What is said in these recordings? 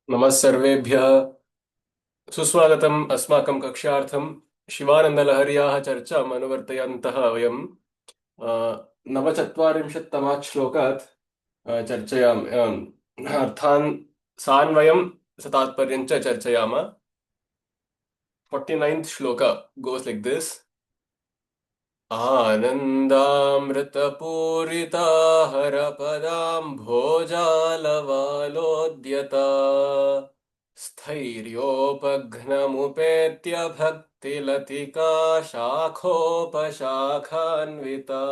नमः सर्वेभ्यः सुस्वागतम् अस्माकं कक्षार्थं शिवानन्दलहर्याः चर्चाम् अनुवर्तयन्तः वयं अ, नवचत्वारिंशत्तमात् श्लोकात् चर्चयाम अर्थान् सान्वयं तात्पर्यं च चर्चयामः 49th श्लोक goes like this. आनन्दामृतपूरिता हरपदाम्भोजालवालोद्यता स्थैर्योपघ्नमुपेत्य भक्तिलतिका शाखोपशाखान्विता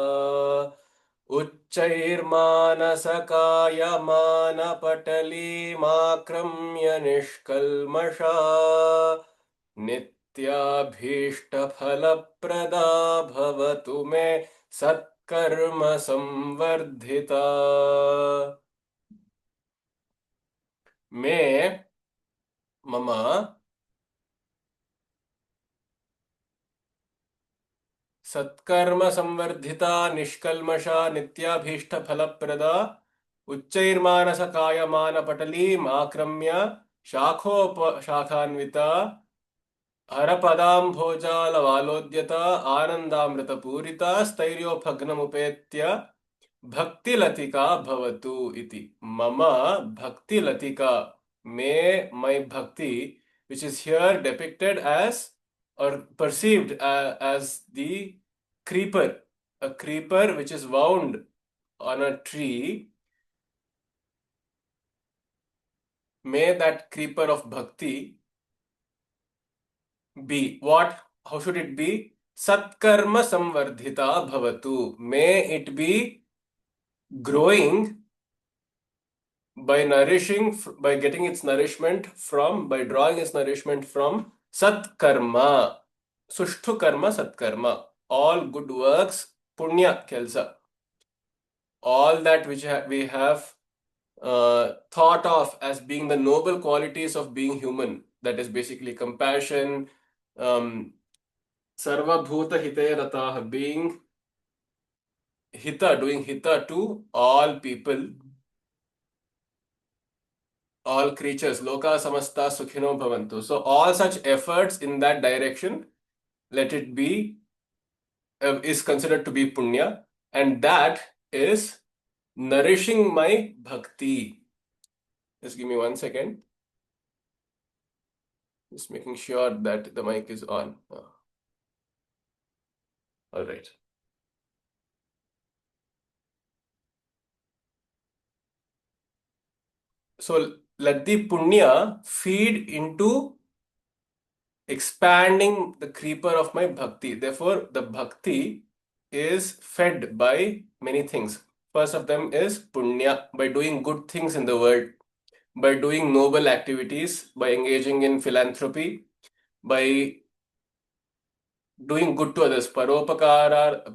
उच्चैर्मानसकायमानपटलीमाक्रम्य निष्कल्मषा नित्याभीष्टफलप्रदा भवतु मे सत्कर्म संवर्धिता। मे मम सत्कर्म संवर्धिता निष्कल्मषा नित्याभीष्टफलप्रदा उच्चैर्मानसकायमानपटलीम् आक्रम्य शाखोपशाखान्विता हरपदाम्भोजालवालोद्यता आनन्दामृतपूरिता स्थैर्योपघ्नमुपेत्य भक्तिलतिका भवतु इति। मम भक्तिलतिका, may my bhakti, which is here depicted as or perceived as the creeper, a creeper which is wound on a tree. May that creeper of bhakti be what? How should it be? Satkarma samvardhita bhavatu. May it be growing by by getting its nourishment from, by drawing its nourishment from Satkarma. Sushtu karma, Satkarma. All good works, Punya Kelsa. All that which we have thought of as being the noble qualities of being human. That is basically compassion, Sarva Bhuta Hite Ratah, being Hita, doing Hita to all people, all creatures, Loka Samasta Sukhino Bhavantu. So, all such efforts in that direction, let it be, is considered to be Punya, and that is nourishing my bhakti. Just give me 1 second. Just making sure that the mic is on. All right. So let the punya feed into expanding the creeper of my bhakti. Therefore, the bhakti is fed by many things. First of them is punya, by doing good things in the world, by doing noble activities, by engaging in philanthropy, by doing good to others. Paropakara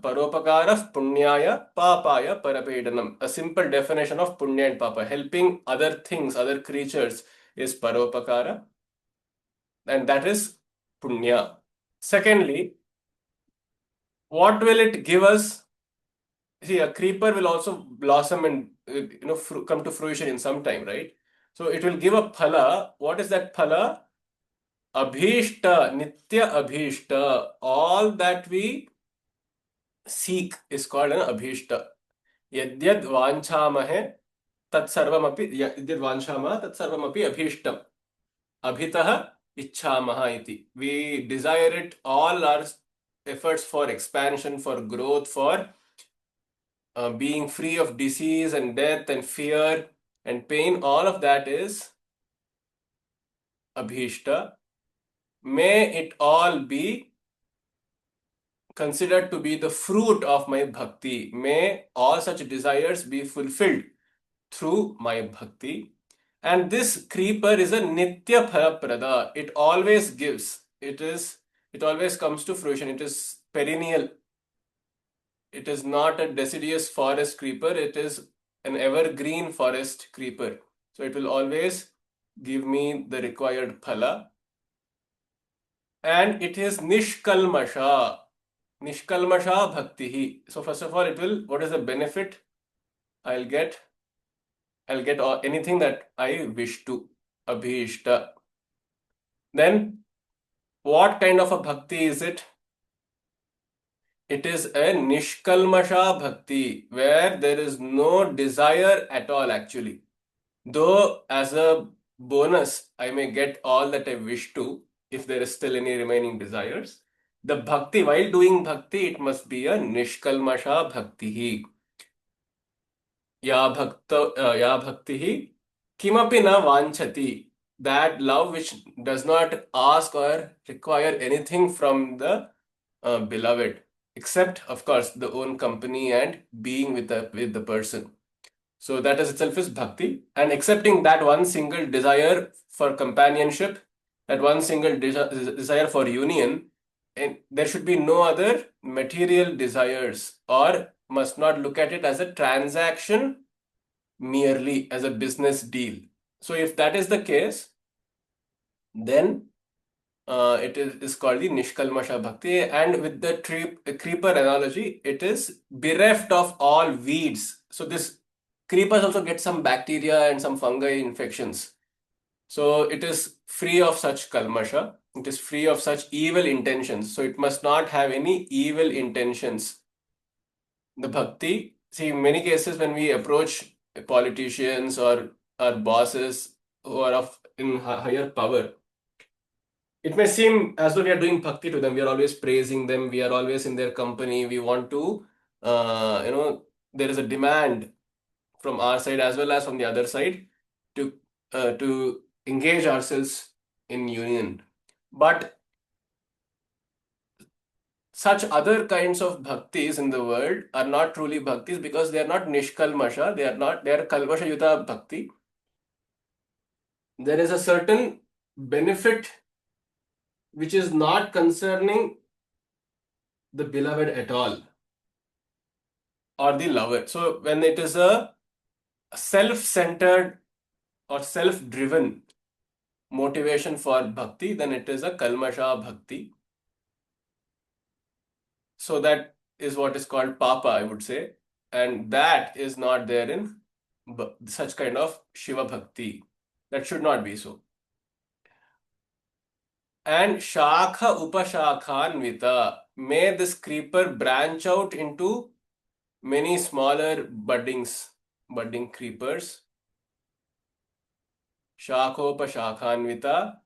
punyaya papaya parapedanam. A simple definition of punya and papa. Helping other things, other creatures is paropakara, and that is punya. Secondly, what will it give us? See, a creeper will also blossom and come to fruition in some time, right? So it will give a phala. What is that phala? Abhishta, nitya abhishta. All that we seek is called an abhishta. Yadyad vanchamahe tatsarvamapi, yadyad vanchama tatsarvamapi abhishtam. Abhitaha ichchamaha iti. We desire it, all our efforts for expansion, for growth, for being free of disease and death and fear and pain, all of that is abhishta. May it all be considered to be the fruit of my bhakti. May all such desires be fulfilled through my bhakti. And this creeper is a nitya phalaprada. It always gives. It always comes to fruition. It is perennial. It is not a deciduous forest creeper. It is an evergreen forest creeper. So it will always give me the required phala. And it is nishkalmasha. Nishkalmasha bhaktihi. So first of all, what is the benefit? I'll get anything that I wish to. abhishta. Then, what kind of a bhakti is it? It is a nishkalmasha bhakti, where there is no desire at all actually. Though as a bonus, I may get all that I wish to, if there is still any remaining desires. The bhakti, while doing bhakti, it must be a nishkalmasha bhakti. Ya bhakti kimapi na vanchati. That love which does not ask or require anything from the beloved, except of course the own company and being with the person. So that is itself is bhakti, and accepting that one single desire for companionship, that one single desire for union, and there should be no other material desires, or must not look at it as a transaction, merely as a business deal. So if that is the case, then is called the Nishkalmasha Bhakti. And with the creeper analogy, it is bereft of all weeds. So this creepers also get some bacteria and some fungi infections. So it is free of such kalmasha. It is free of such evil intentions. So it must not have any evil intentions. The bhakti, see, in many cases when we approach politicians or our bosses who are in higher power, it may seem as though we are doing bhakti to them. We are always praising them. We are always in their company. We want to, there is a demand from our side as well as from the other side to engage ourselves in union. But such other kinds of bhaktis in the world are not truly bhaktis, because they are not nishkalmasha. They are kalmasha yuta bhakti. There is a certain benefit which is not concerning the beloved at all, or the lover. So when it is a self-centered or self-driven motivation for bhakti, then it is a kalmasha bhakti. So that is what is called papa, I would say. And that is not there in such kind of Shiva bhakti. That should not be so. And shakha upashakhanvita. May this creeper branch out into many smaller budding creepers. Shakhopashakhanvita.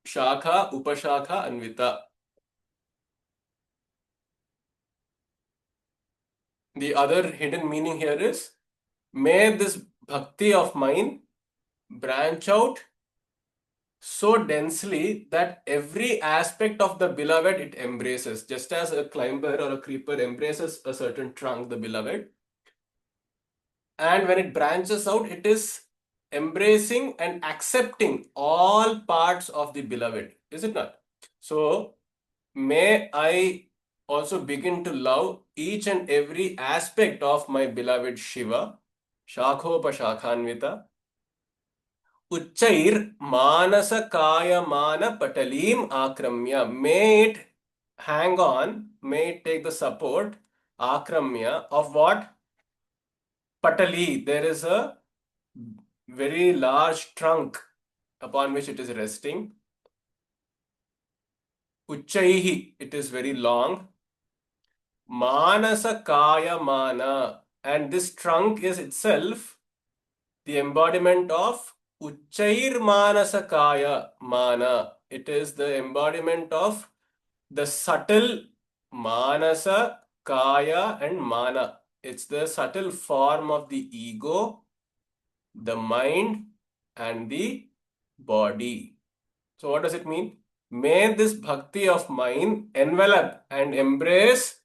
Shakha upashakha anvita. The other hidden meaning here is, may this bhakti of mine branch out so densely that every aspect of the beloved it embraces. Just as a climber or a creeper embraces a certain trunk, the beloved, and when it branches out, it is embracing and accepting all parts of the beloved, is it not? So may I also begin to love each and every aspect of my beloved Shiva. Shakhopashakhanvita. Uchair manasa kaya mana patalim akramya. May it hang on, may it take the support, akramya, of what? Patali. There is a very large trunk upon which it is resting. Uchaihi, it is very long. Manasa kaya mana. And this trunk is itself the embodiment of Uchair manasa kaya mana. It is the embodiment of the subtle manasa, kaya, and mana. It's the subtle form of the ego, the mind, and the body. So what does it mean? May this bhakti of mine envelop and embrace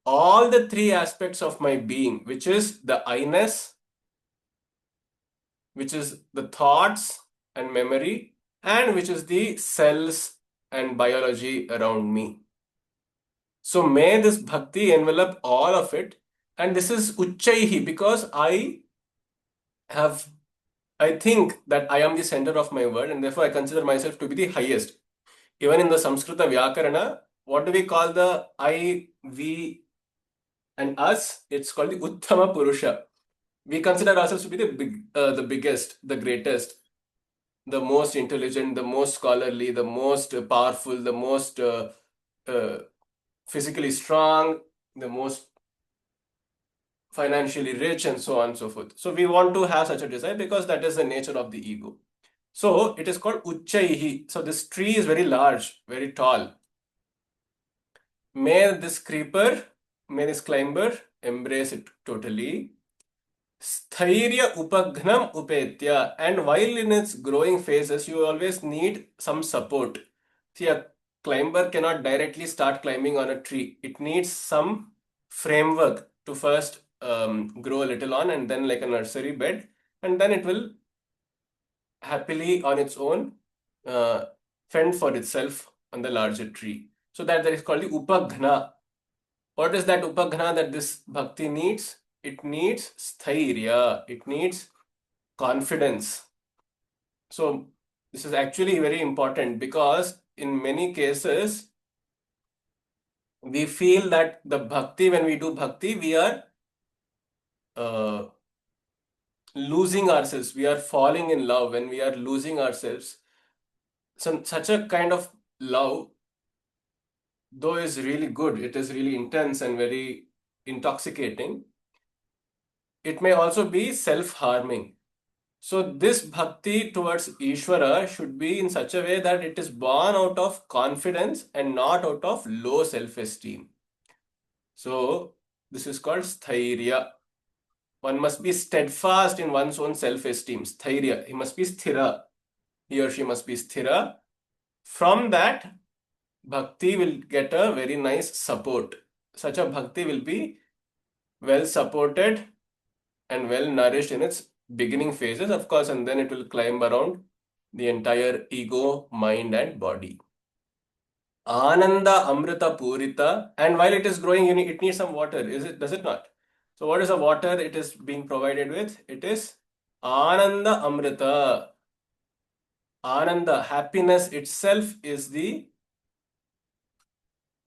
all the three aspects of my being, which is the I-ness, which is the thoughts and memory, and which is the cells and biology around me. So may this bhakti envelop all of it. And this is Uchaihi, because I think that I am the center of my world, and therefore I consider myself to be the highest. Even in the Samskrita Vyakarana, what do we call the I, we, and us? It's called the Uttama Purusha. We consider ourselves to be the biggest, the greatest, the most intelligent, the most scholarly, the most powerful, the most uh, physically strong, the most financially rich, and so on and so forth. So we want to have such a desire because that is the nature of the ego. So it is called Uchchaihi. So this tree is very large, very tall. May this creeper, may this climber embrace it totally. Sthairya upagnam upetya. And while in its growing phases, you always need some support. See, a climber cannot directly start climbing on a tree. It needs some framework to first grow a little on, and then like a nursery bed, and then it will happily on its own uh, fend for itself on the larger tree. So that is called the upaghna. What is that upaghna that this bhakti needs? It needs sthairya. It needs confidence. So this is actually very important because in many cases we feel that the bhakti, when we do bhakti, we are uh, losing ourselves. We are falling in love when we are losing ourselves. So such a kind of love, though, is really good. It is really intense and very intoxicating. It may also be self-harming. So this bhakti towards Ishvara should be in such a way that it is born out of confidence and not out of low self-esteem. So this is called sthairya. One must be steadfast in one's own self-esteem. Sthairya. He must be sthira. He or she must be sthira. From that, bhakti will get a very nice support. Such a bhakti will be well supported and well nourished in its beginning phases, of course, and then it will climb around the entire ego, mind, and body. Ananda Amrita Purita, and while it is growing, it needs some water. Does it not? So, what is the water it is being provided with? It is Ananda Amrita. Ananda, happiness itself is the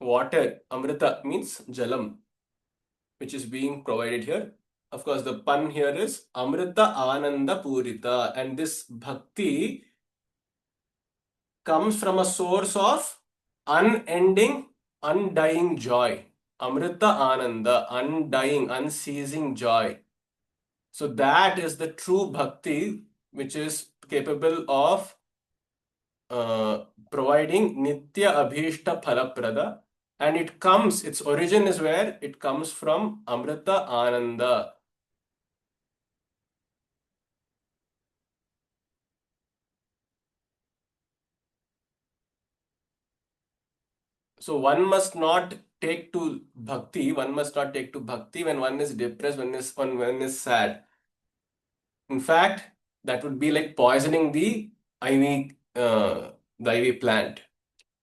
water. Amrita means Jalam, which is being provided here. Of course, the pun here is Amrita Ananda Purita, and this bhakti comes from a source of unending, undying joy. Amrita Ananda, undying, unceasing joy. So that is the true bhakti which is capable of providing Nitya Abhishta Phalaprada. And its origin is where? It comes from Amrita Ananda. So one must not take to bhakti, one must not take to bhakti when one is depressed, when one is sad. In fact, that would be like poisoning the ivy plant.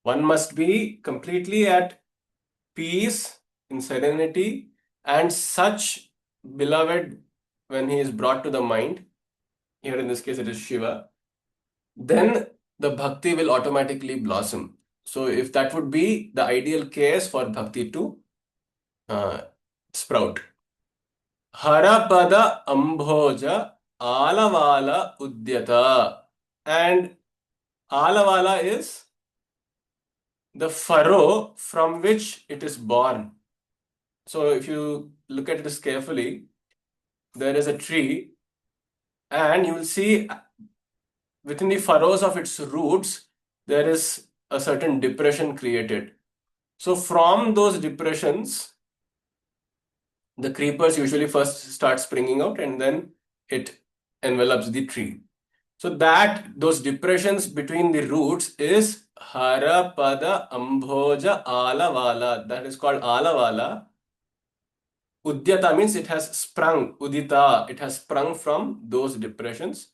One must be completely at peace, in serenity, and such beloved when he is brought to the mind. Here in this case, it is Shiva. Then the bhakti will automatically blossom. So, if that would be the ideal case for bhakti to uh, sprout. Harapada Ambhoja Alavala Udyata. And Alavala is the furrow from which it is born. So if you look at this carefully, there is a tree, and you will see within the furrows of its roots, there is a certain depression created. So from those depressions, the creepers usually first start springing out, and then it envelops the tree. So that those depressions between the roots is Harapada Ambhoja Alavala. That is called Alavala. Udyata means it has sprung. Udita, it has sprung from those depressions.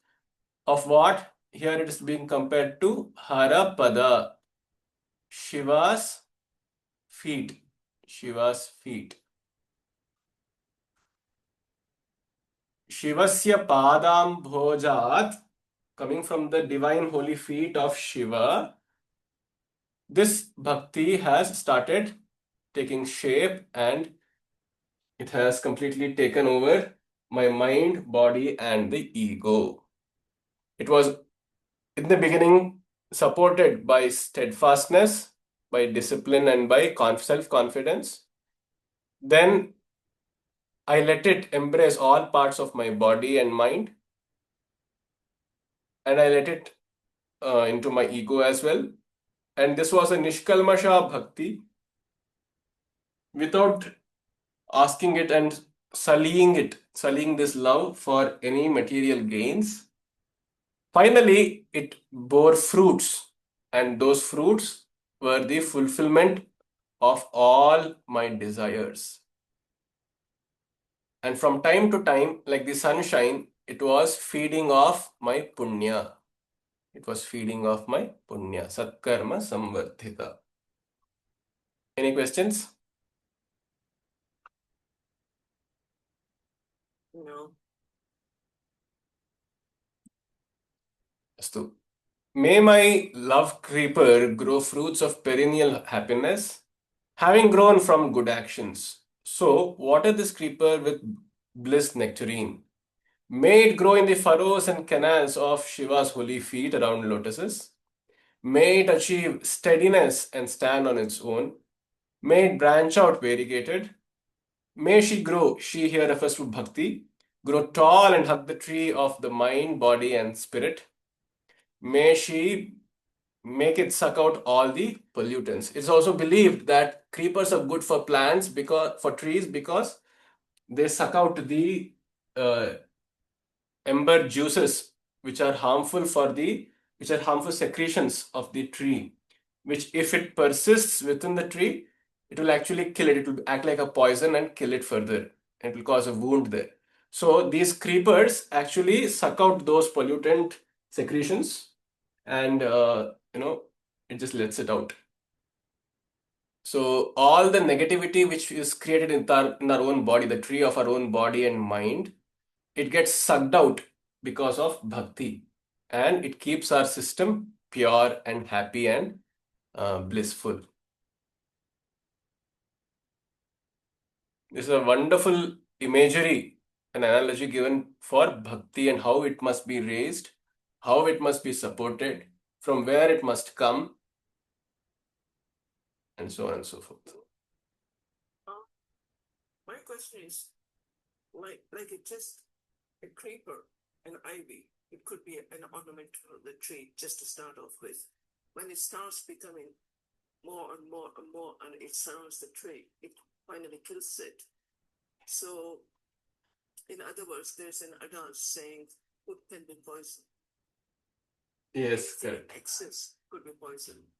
Of what? Here it is being compared to Harapada, Shiva's feet. Shiva's feet. Shivasya Padam Bhojat, coming from the divine holy feet of Shiva. This bhakti has started taking shape, and it has completely taken over my mind, body, and the ego. It was in the beginning supported by steadfastness, by discipline, and by self-confidence. Then I let it embrace all parts of my body and mind, and I let it into my ego as well. And this was a Nishkalmasha Bhakti without asking it and sullying this love for any material gains. Finally, it bore fruits, and those fruits were the fulfillment of all my desires. And from time to time, like the sunshine, it was feeding off my punya. It was feeding off my punya. Satkarma samvardhita. Any questions? No. Astu. May my love creeper grow fruits of perennial happiness, having grown from good actions. So, water this creeper with bliss nectarine. May it grow in the furrows and canals of Shiva's holy feet around lotuses. May it achieve steadiness and stand on its own. May it branch out variegated. May she grow, she here refers to bhakti, grow tall and hug the tree of the mind, body, and spirit. May she make it suck out all the pollutants. It's also believed that creepers are good for plants because for trees because they suck out the uh, ember juices which are harmful which are harmful secretions of the tree, which if it persists within the tree, it will actually kill it. It will act like a poison and kill it further. It will cause a wound there. So these creepers actually suck out those pollutant secretions and it just lets it out. So all the negativity which is created in our own body, the tree of our own body and mind, it gets sucked out because of bhakti, and it keeps our system pure and happy and blissful. This is a wonderful imagery, an analogy given for bhakti and how it must be raised, how it must be supported, from where it must come, and so on and so forth. My question is, like it just a creeper, an ivy. It could be an ornamental the tree just to start off with. When it starts becoming more and more and more, and it surrounds the tree, it finally kills it. So, in other words, there's an adage saying, "Food can be poison." Yes, Anything correct. excess could be poison.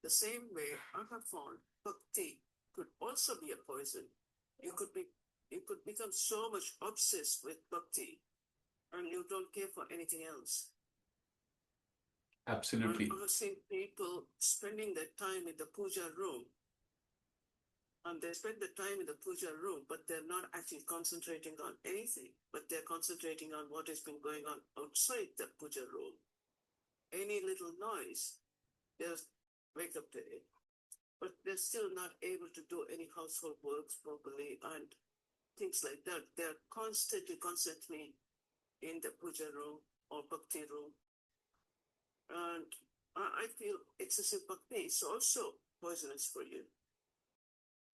The same way, I have found bhakti could also be a poison. You could become so much obsessed with bhakti, and you don't care for anything else. Absolutely. I've seen people spending their time in the puja room, and they spend the time in the puja room, but they're not actually concentrating on anything, but they're concentrating on what has been going on outside the puja room. Any little noise, they'll wake up to it. But they're still not able to do any household works properly and things like that. They're constantly in the puja room or bhakti room. And I feel excessive bhakti is also poisonous for you.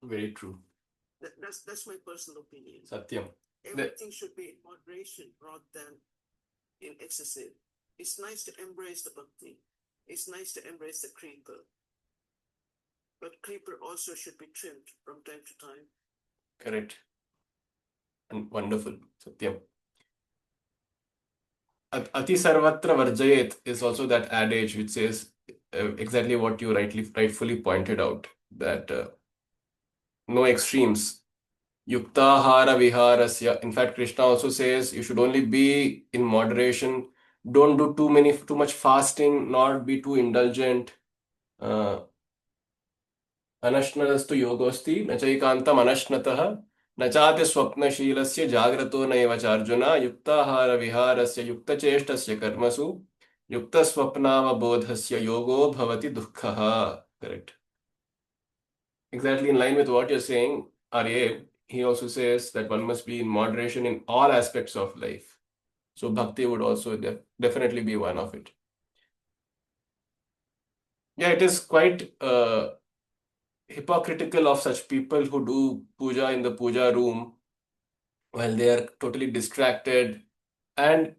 Very true. That's my personal opinion. Satyam. Everything should be in moderation rather than in excessive. It's nice to embrace the bhakti. It's nice to embrace the creeper. But creeper also should be trimmed from time to time. Correct. And wonderful. Satyam. Ati sarvatra varjayet is also that adage which says exactly what you rightfully pointed out, that no extremes. Yuktahara viharasya. In fact, Krishna also says you should only be in moderation. Don't do too much fasting, nor be too indulgent. अनश्नतस्तु योगोऽस्ति न चैकान्तम् अनश्नतः न चाति स्वप्नशीलस्य जाग्रतो नैव चार्जुन युक्ताहारविहारस्य युक्तचेष्टस्य कर्मसु युक्तस्वप्नावबोधस्य योगो भवति दुःखः. Correct. Exactly in line with what you're saying, Arye. he also says that one must be in moderation in all aspects of life. So bhakti would also definitely be one of it. Yeah, it is quite hypocritical of such people who do puja in the puja room while they are totally distracted, and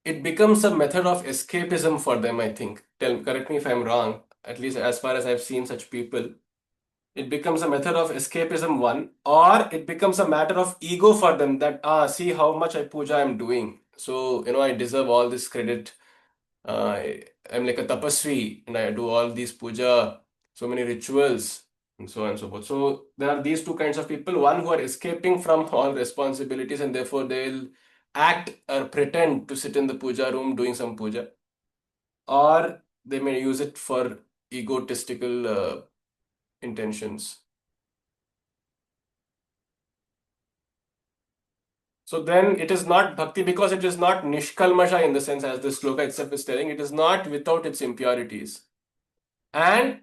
it becomes a method of escapism for them, I think. Correct me if I'm wrong, at least as far as I've seen such people. It becomes a method of escapism, one, or it becomes a matter of ego for them that, see how much I puja I'm doing. So, I deserve all this credit. I'm like a tapasvi and I do all these puja, so many rituals, and so on and so forth. So, there are these two kinds of people, one who are escaping from all responsibilities and therefore they'll act or pretend to sit in the puja room doing some puja, or they may use it for egotistical intentions. So then it is not bhakti because it is not nishkalmasha in the sense as the sloka itself is telling. It is not without its impurities. And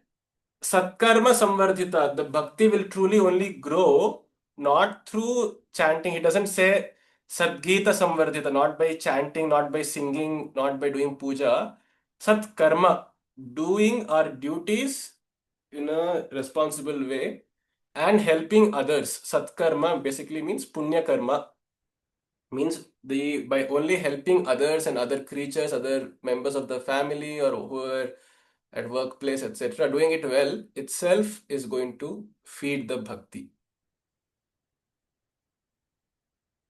satkarma samvardhita, the bhakti will truly only grow not through chanting. He doesn't say sadgita samvardhita, not by chanting, not by singing, not by doing puja. Satkarma, doing our duties in a responsible way and helping others. Satkarma basically means punya karma, means the by only helping others and other creatures, other members of the family or who are at workplace, etc., doing it well itself is going to feed the bhakti.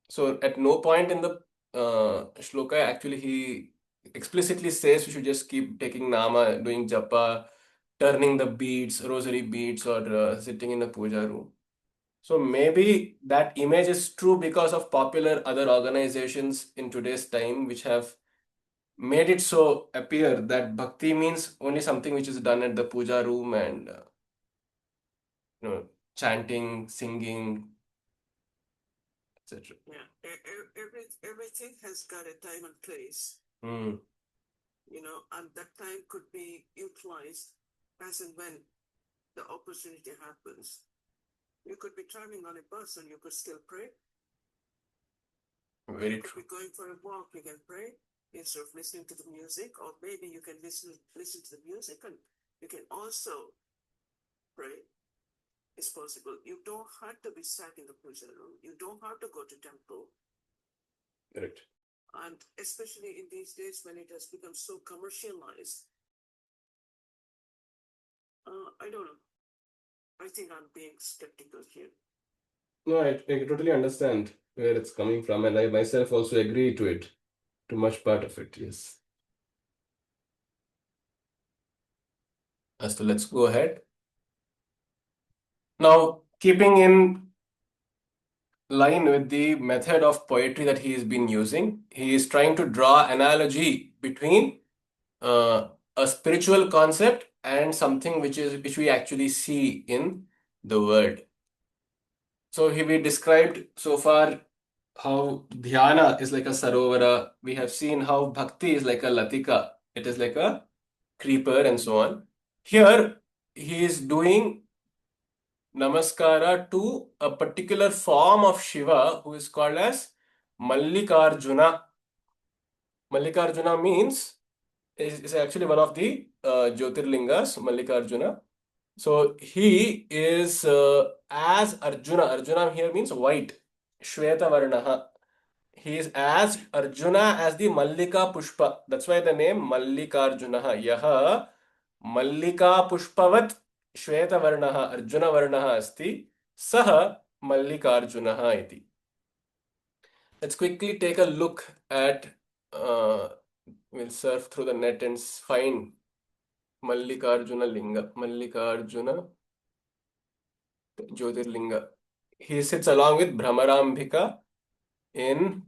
So at no point in the shloka actually he explicitly says we should just keep taking nama, doing japa, turning the beads, rosary beads, or sitting in a puja room. So maybe that image is true because of popular other organizations in today's time which have made it so appear that bhakti means only something which is done at the puja room and chanting, singing, etc. Yeah, everything has got a time and place. Mm. And that time could be utilized as and when the opportunity happens. You could be traveling on a bus and you could still pray. Very You could true. be going for a walk, you can pray instead of listening to the music, or maybe you can listen to the music and you can also pray. It's possible. You don't have to be sat in the puja room. You don't have to go to temple. Correct. And especially in these days when it has become so commercialized, I don't know. I think I'm being skeptical here. No, I totally understand where it's coming from, and I myself also agree to it, to much part of it, yes. So let's go ahead. Now, keeping in line with the method of poetry that he has been using, he is trying to draw analogy between uh, a spiritual concept and something which we actually see in the world. So we described so far how dhyana is like a sarovara. We have seen how bhakti is like a latika. It is like a creeper and so on. Here he is doing namaskara to a particular form of Shiva who is called as Mallikarjuna. Mallikarjuna means is actually one of the Jyotirlingas, Mallikarjuna. So he is as Arjuna. Arjuna here means white. Shweta Varnaha. He is as Arjuna as the Mallika Pushpa. That's why the name Mallikarjunaha. Yaha Mallika Pushpavat Shweta Varnaha Arjuna Varnaha asti. Saha Mallikarjunaha iti. Let's quickly take a look at, uh, we'll surf through the net and find Mallikarjuna Linga. Mallikarjuna Jyotirlinga. He sits along with Brahmarambhika in,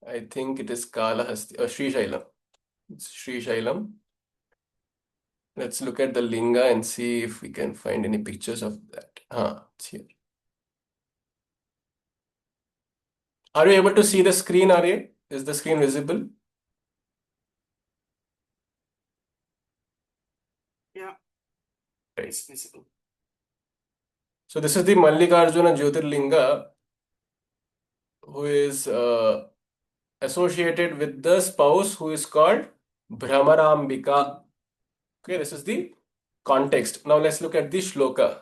I think it is Kalahasti or Sri Shailam. It's Sri Shailam. Let's look at the linga and see if we can find any pictures of that. It's here. Are you able to see the screen, Arya? Is the screen visible? Yeah, Right. it's visible. So this is the Mallikarjuna Jyotirlinga, who is associated with the spouse who is called Bhramarambika. Okay, this is the context. Now let's look at the shloka.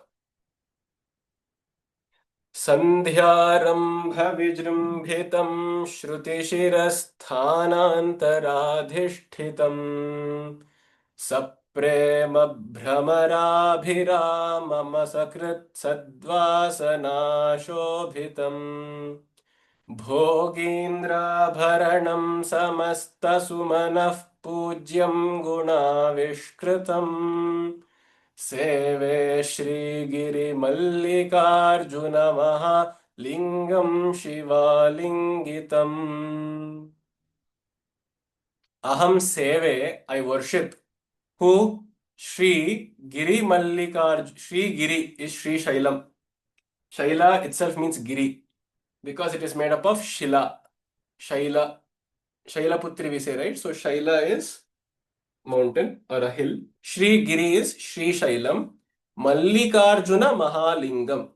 सन्ध्यारम्भविजृम्भितं श्रुतिशिरस्थानान्तराधिष्ठितम् सप्रेम भ्रमराभिरामम सकृत् सद्वासनाशोभितम् भोगीन्द्राभरणं समस्तसुमनः पूज्यं गुणाविष्कृतम् सेवे श्रीगिरिमल्लिकार्जुनमहालिङ्गं शिवालिङ्गितम् अहं सेवे I worship who Shri Giri Mallikarjuna. Shri Giri is Shri Shailam. Shaila itself means Giri because it is made up of Shila. Shaila. Shaila Putri we say, right? So Shaila is mountain or a hill. Shri Giri is Shri Shailam. Mallikarjuna Mahalingam.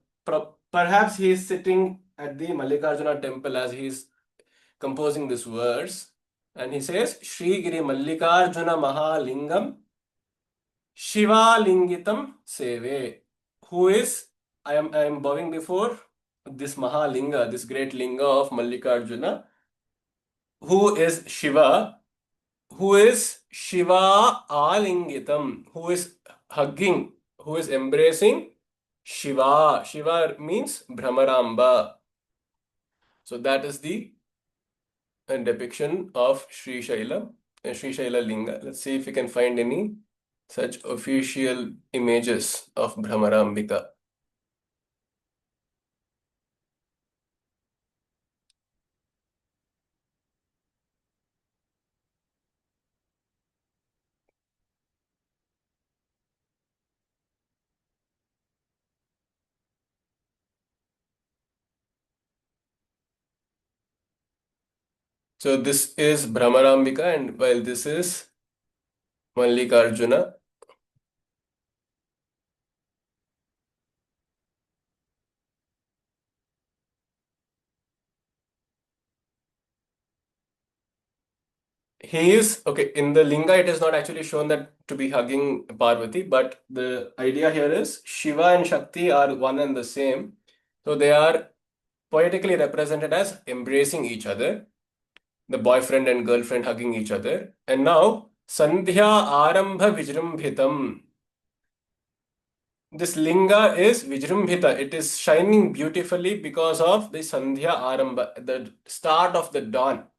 Perhaps he is sitting at the Mallikarjuna temple as he is composing this verse. And he says, Shri Giri Mallikarjuna Mahalingam Shiva Lingitam Seve. Who is, I am bowing before this Mahalinga, this great linga of Mallikarjuna, who is Shiva, who is Shiva Alingitam, who is hugging, who is embracing Shiva. Shiva means Brahmaramba. So that is the depiction of Sri Shaila, Sri Shaila Linga. Let's see if we can find any such official images of Brahmarambika. So this is Brahmarambika, and while this is Mallikarjuna. He is okay in the linga. It is not actually shown that to be hugging Parvati, but the idea here is Shiva and Shakti are one and the same. So they are poetically represented as embracing each other, the boyfriend and girlfriend hugging each other. And now Sandhya Arambha Vijrumbhitam. This linga is Vijrumbhita. It is shining beautifully because of the Sandhya Arambha, the start of the dawn.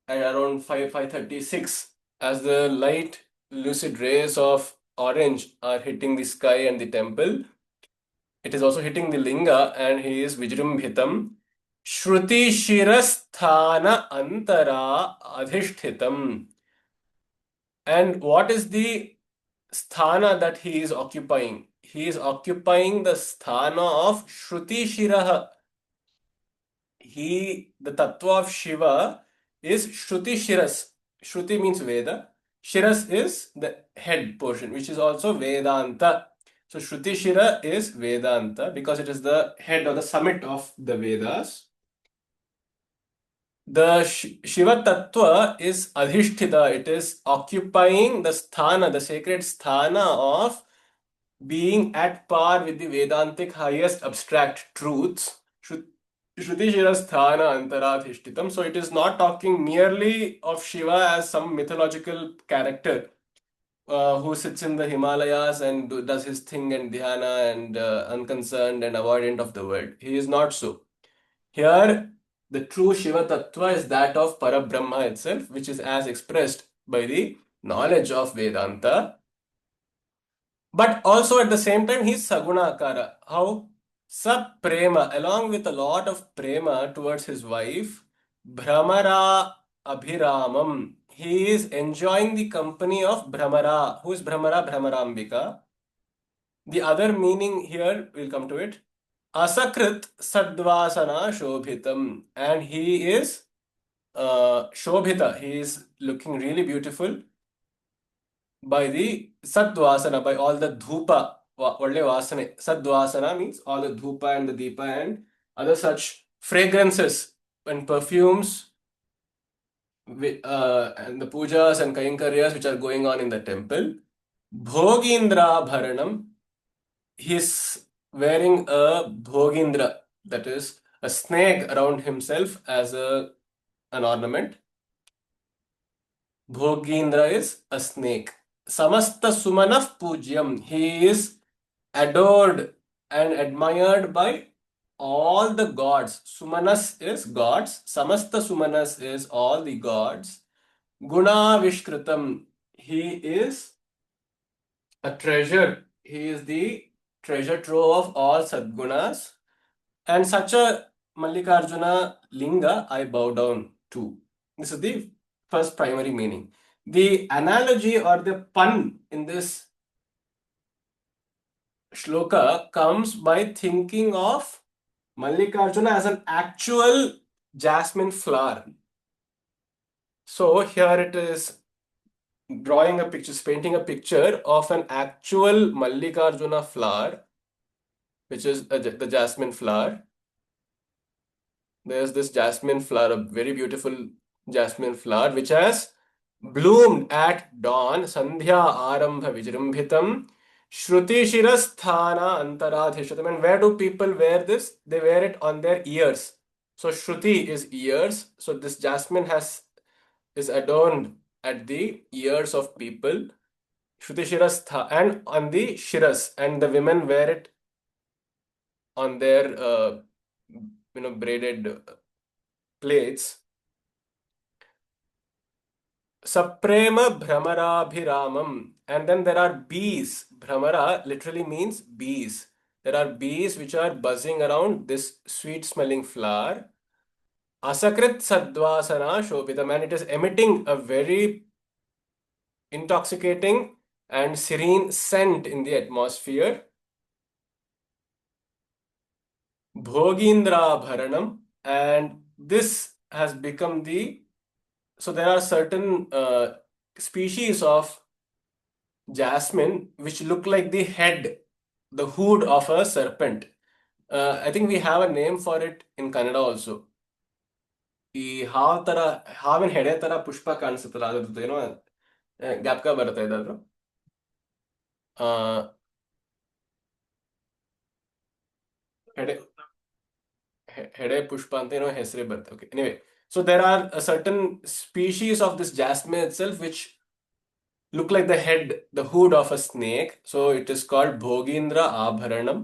At around 5:36, as the light lucid rays of orange are hitting the sky and the temple, it is also hitting the linga, and he is Vijrumbhitam Shruti Shirasthana Antara Adhishtitam. And what is the sthana that he is occupying? He is occupying the sthana of Shruti Shiraha. The tattva of Shiva is Shruti Shiras. Shruti means Veda. Shiras is the head portion, which is also Vedanta. So Shruti Shira is Vedanta because it is the head or the summit of the Vedas. The Shiva Tattva is Adhishthita. It is occupying the sthana, the sacred sthana of being at par with the Vedantic highest abstract truths. Shruti Shira Sthana Antaradhishtitam. So it is not talking merely of Shiva as some mythological character who sits in the Himalayas and does his thing and dhyana and unconcerned and avoidant of the world. He is not so. Here, the true Shiva Tattva is that of Parabrahma itself, which is as expressed by the knowledge of Vedanta. But also at the same time, he is Saguna Akara. How? Sab prema, along with a lot of prema towards his wife, Brahmara Abhiramam. He is enjoying the company of Brahmara. Who is Brahmara? Brahmarambika. The other meaning here, we'll come to it. Asakrit Sadvasana Shobhitam. And he is Shobhita. He is looking really beautiful by the Sadvasana, by all the dhupa ಒಳ್ಳೆ ವಾಸನೆ. Sadvasana means all the dhupa and the deepa and other such fragrances and perfumes and the pujas and kainkarias which are going on in the temple. Bhogindra Bharanam, he's wearing a Bhogindra, that is a snake around himself as an ornament. Bhogindra is a snake. Samasta Sumanaf Pujyam, he is adored and admired by all the gods. Sumanas is gods. Samasta Sumanas is all the gods. Guna Vishkritam, he is a treasure. He is the treasure trove of all Sadgunas. And such a Mallikarjuna Linga I bow down to. This is the first primary meaning. The analogy or the pun in this shloka comes by thinking of Mallikarjuna as an actual jasmine flower. So here it is drawing a picture, painting a picture of an actual Mallikarjuna flower, which is the jasmine flower. There's this jasmine flower, a very beautiful jasmine flower, which has bloomed at dawn. Sandhya arambha vijrumbhitam. Shruti shirasthana antaradhishatam. And where do people wear this? They wear it on their ears. So Shruti is ears. So this jasmine is adorned at the ears of people. Shruti shirastha and on the shiras, and the women wear it on their braided plates. Saprema Bhramarabhiramam. And then there are bees. Bhramara literally means bees. There are bees which are buzzing around this sweet smelling flower. Asakrit Sadvasana Shopitam. And it is emitting a very intoxicating and serene scent in the atmosphere. Bhogindra Bharanam. And this has become so there are certain species of jasmine which look like the head, the hood of a serpent. I think we have a name for it in Kannada also. ಈ ಹಾವಿನ ಹೆಡೆ ತರ ಪುಷ್ಪ ಕಾಣಿಸುತ್ತಲ್ಲ, ಅದ್ರದ್ದು ಏನೋ ಜ್ಞಾಪಕ ಬರುತ್ತೆ ಇದಾದ್ರು. ಹೆಡೆ ಪುಷ್ಪ ಅಂತ ಏನೋ ಹೆಸರೇ ಬರುತ್ತೆ. Okay, anyway, so there are a certain species of this jasmine itself which look like the head, the hood of a snake. So it is called Bhogindra Abharanam.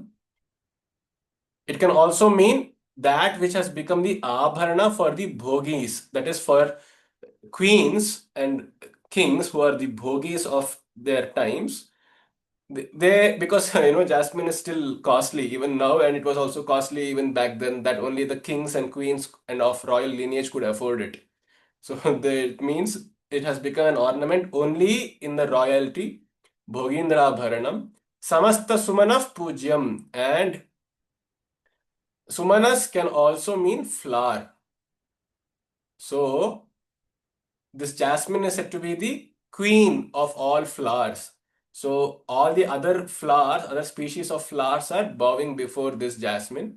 It can also mean that which has become the Abharana for the Bhogis, that is for queens and kings who are the Bhogis of their times. Because jasmine is still costly even now, and it was also costly even back then, that only the kings and queens and of royal lineage could afford it. So it means it has become an ornament only in the royalty. Bhogindra Bharanam. Samasta Sumanaf Pujyam. And Sumanas can also mean flower. So this jasmine is said to be the queen of all flowers. So all the other flowers, other species of flowers are bowing before this jasmine.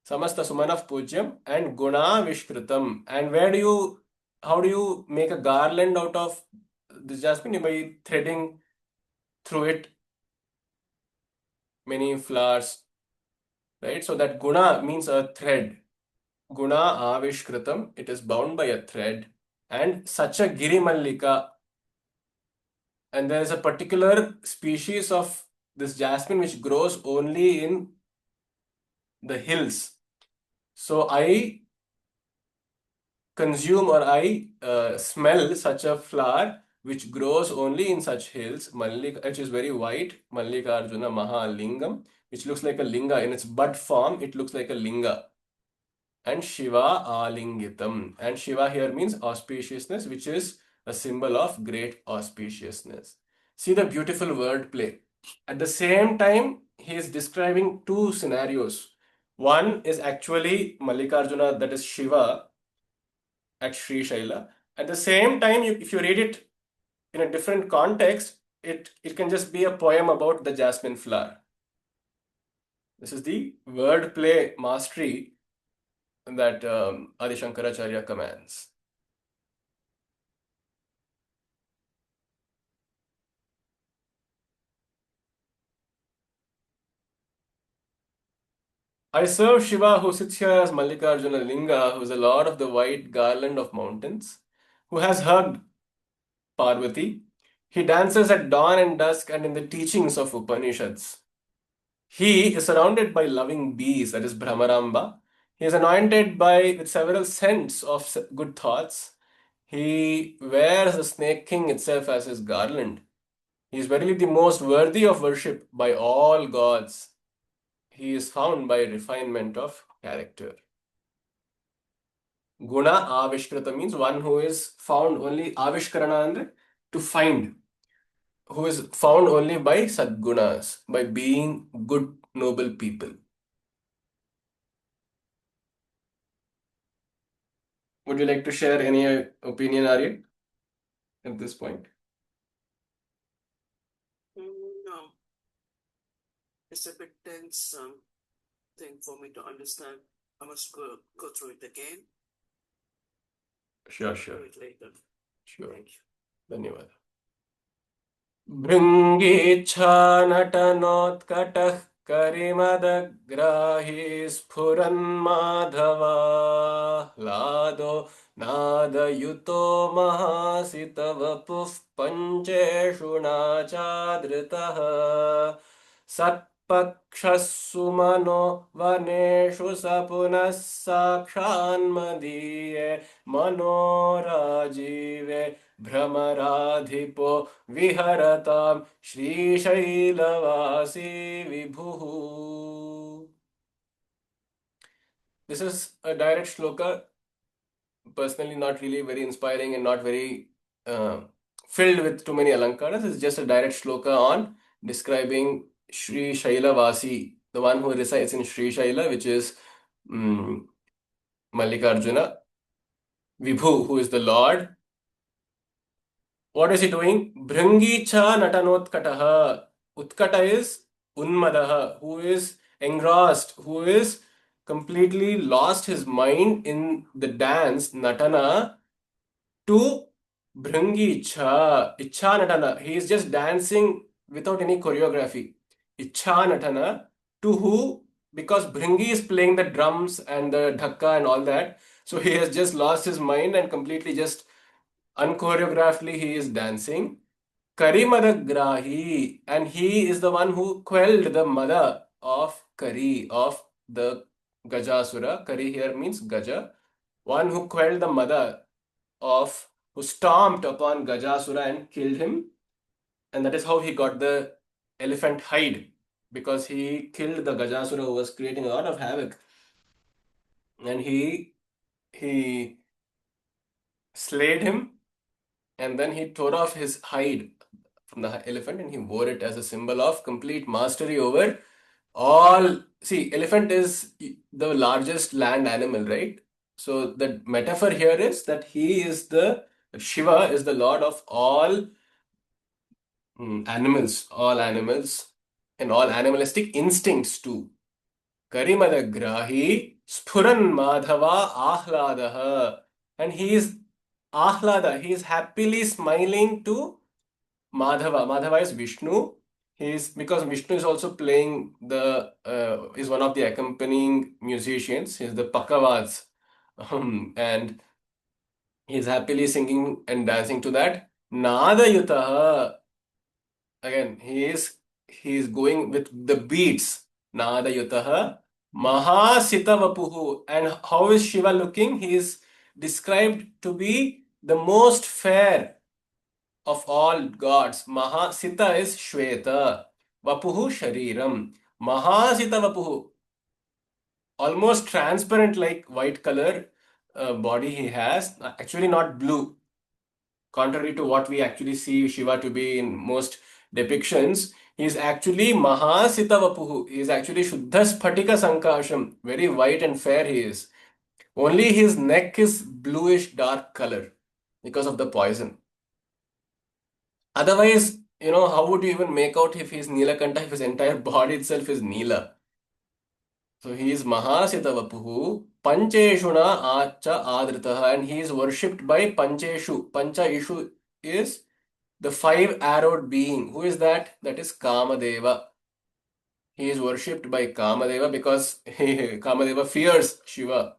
Samasta Sumanaf Pujyam and Guna Vishkritam. And how do you make a garland out of this jasmine? By threading through it many flowers, right? So that Guna means a thread. Guna Avishkritam, it is bound by a thread. And such a Girimallika. And there is a particular species of this jasmine which grows only in the hills. So I consume or I smell such a flower which grows only in such hills, which is very white, Mallikarjuna Mahalingam, which looks like a linga. In its bud form, it looks like a linga. And Shiva Alingitam. And Shiva here means auspiciousness, which is a symbol of great auspiciousness. See the beautiful wordplay. At the same time, he is describing two scenarios. One is actually Mallikarjuna, that is Shiva at Sri Shaila. At the same time, if you read it in a different context, it can just be a poem about the jasmine flower. This is the wordplay mastery that Adi Shankaracharya commands. I serve Shiva who sits here as Mallikarjuna Linga, who is the lord of the white garland of mountains, who has hugged Parvati. He dances at dawn and dusk and in the teachings of Upanishads. He is surrounded by loving bees, that is Brahmaramba. He is anointed by with several scents of good thoughts. He wears the snake king itself as his garland. He is verily the most worthy of worship by all gods. He is found by refinement of character. Guna Avishkrita means one who is found only Avishkarana andre to find, who is found only by Sadgunas, by being good, noble people. Would you like to share any opinion, Arya, at this point? No, it's a bit tense thing for me to understand. I must go through it again. Sure, Do sure, it later. sure. Thank you. धन्यवाद. भृङ्गीच्छानटनोत्कटः करिमदग्राही स्फुरन्माधवाह्लादो नादयुतो महासितवपुः पञ्चेषु नाचादृतः सत्पक्षः सुमनो वनेषु स पुनः साक्षान्मदीये मनोराजीवे भ्रमराधिपो विहरतां श्रीशैलवासी विभुः. This is a direct shloka, personally not really very inspiring and not very filled with too many alankaras. It's just a direct shloka on describing Sri Shailavasi, the one who resides in Sri Shaila, which is Mallikarjuna, Vibhu, who is the Lord. What is he doing? Bhringi cha natanotkataha. Utkata is unmadaha, who is engrossed, who is completely lost his mind in the dance, natana, to Bhringi cha, Icha natana. He is just dancing without any choreography. Icha natana, to who? Because Bhringi is playing the drums and the dhakka and all that. So he has just lost his mind and completely just unchoreographedly he is dancing. Karimadagrahi, and he is the one who quelled the mother of Kari, of the Gajasura. Kari here means Gaja. One who quelled the mother of, who stomped upon Gajasura and killed him. And that is how he got the elephant hide, because he killed the Gajasura who was creating a lot of havoc. And he slayed him, and then he tore off his hide from the elephant and he wore it as a symbol of complete mastery over all. See, elephant is the largest land animal, right? So the metaphor here is that he is the Shiva is the lord of all animals, and all animalistic instincts too. Karimadagrahi Sphuran Madhava Ahladaha. And he is Ahlada, he is happily smiling to Madhava. Madhava is Vishnu. He is, because Vishnu is also playing the is one of the accompanying musicians. He is the Pakavads, and he is happily singing and dancing to that. Nada Yutaha. Again, he is going with the beats. Nada Yutaha. Mahasita Vapuhu. And how is Shiva looking? He is described to be the most fair of all gods. Mahasita is Shweta. Vapuhu Shariram. Mahasita Vapuhu. Almost transparent like white color body he has. Actually not blue. Contrary to what we actually see Shiva to be in most depictions. He is actually Mahasita Vapuhu. He is actually Shuddha Sphatika Sankasham. Very white and fair he is. Only his neck is bluish dark color because of the poison. Otherwise, how would you even make out if he's Neelakanta, if his entire body itself is Neela? So he is Mahasitavapuhu, Pancheshuna Acha Adritaha, and he is worshipped by Pancheshu. Pancha Ishu is the five-arrowed being. Who is that? That is Kamadeva. He is worshipped by Kamadeva because Kamadeva fears Shiva.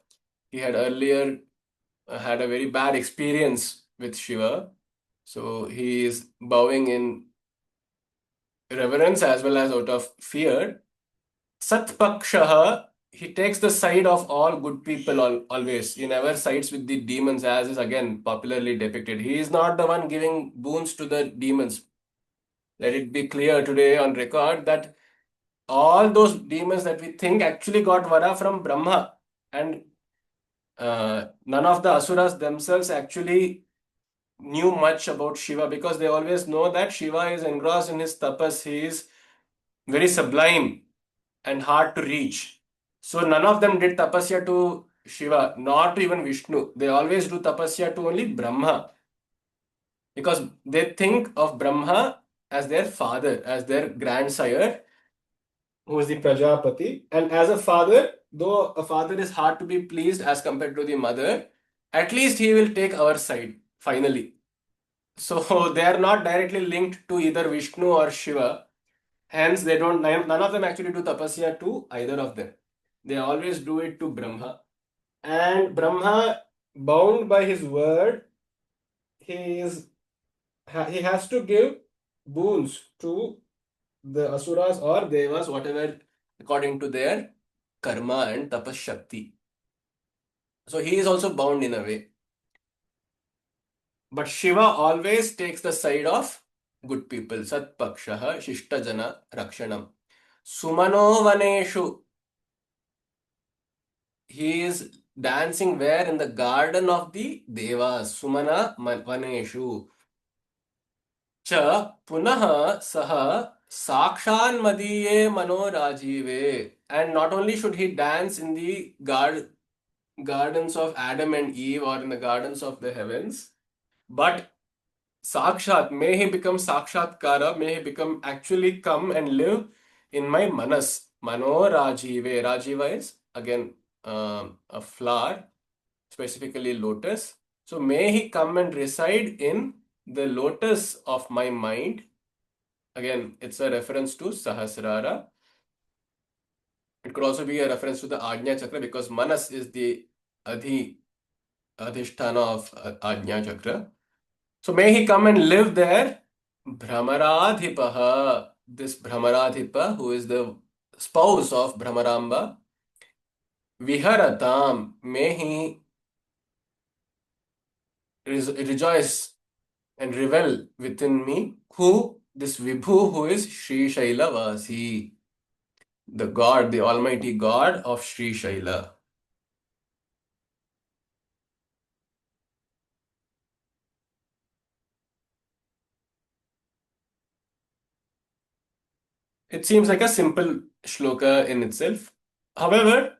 He had earlier had a very bad experience with Shiva. So he is bowing in reverence as well as out of fear. Satpakshaha, he takes the side of all good people always. He never sides with the demons, as is again popularly depicted. He is not the one giving boons to the demons. Let it be clear today on record that all those demons that we think actually got vara from Brahma, and none of the asuras themselves actually knew much about Shiva because they always know that Shiva is engrossed in his tapas. He is very sublime and hard to reach. So none of them did tapasya to Shiva, not to even Vishnu. They always do tapasya to only Brahma because they think of Brahma as their father, as their grandsire, who is the Prajapati. And as a father, though a father is hard to be pleased as compared to the mother, at least he will take our side finally. So they are not directly linked to either Vishnu or Shiva. Hence, they don't, none of them actually do tapasya to either of them. They always do it to Brahma. And Brahma, bound by his word, he is he has to give boons to the asuras or devas, whatever, according to their karma and tapas shakti. So he is also bound in a way. But Shiva always takes the side of good people. Satpakshaha Shishtajana Rakshanam. Sumano Vaneshu. He is dancing where? In the garden of the Devas. Sumana Vaneshu. Cha Punaha Saha Sakshan Madiye Manorajive. And not only should he dance in the gardens of Adam and Eve or in the gardens of the heavens, but Sakshat, may he become Sakshatkara, may he become actually come and live in my Manas. Mano Rajive. Rajiva is again a flower, specifically lotus. So may he come and reside in the lotus of my mind. Again, it's a reference to Sahasrara. It could also be a reference to the Ajna Chakra because Manas is the Adhisthana of Ajna Chakra. So may he come and live there. Brahmaradhipaha, this Brahmaradhipa, who is the spouse of Brahmaramba, Viharatam, may he rejoice and revel within me. Who? This Vibhu, who is Sri Shailavasi, the God, the Almighty God of Sri Shaila. It seems like a simple shloka in itself. However,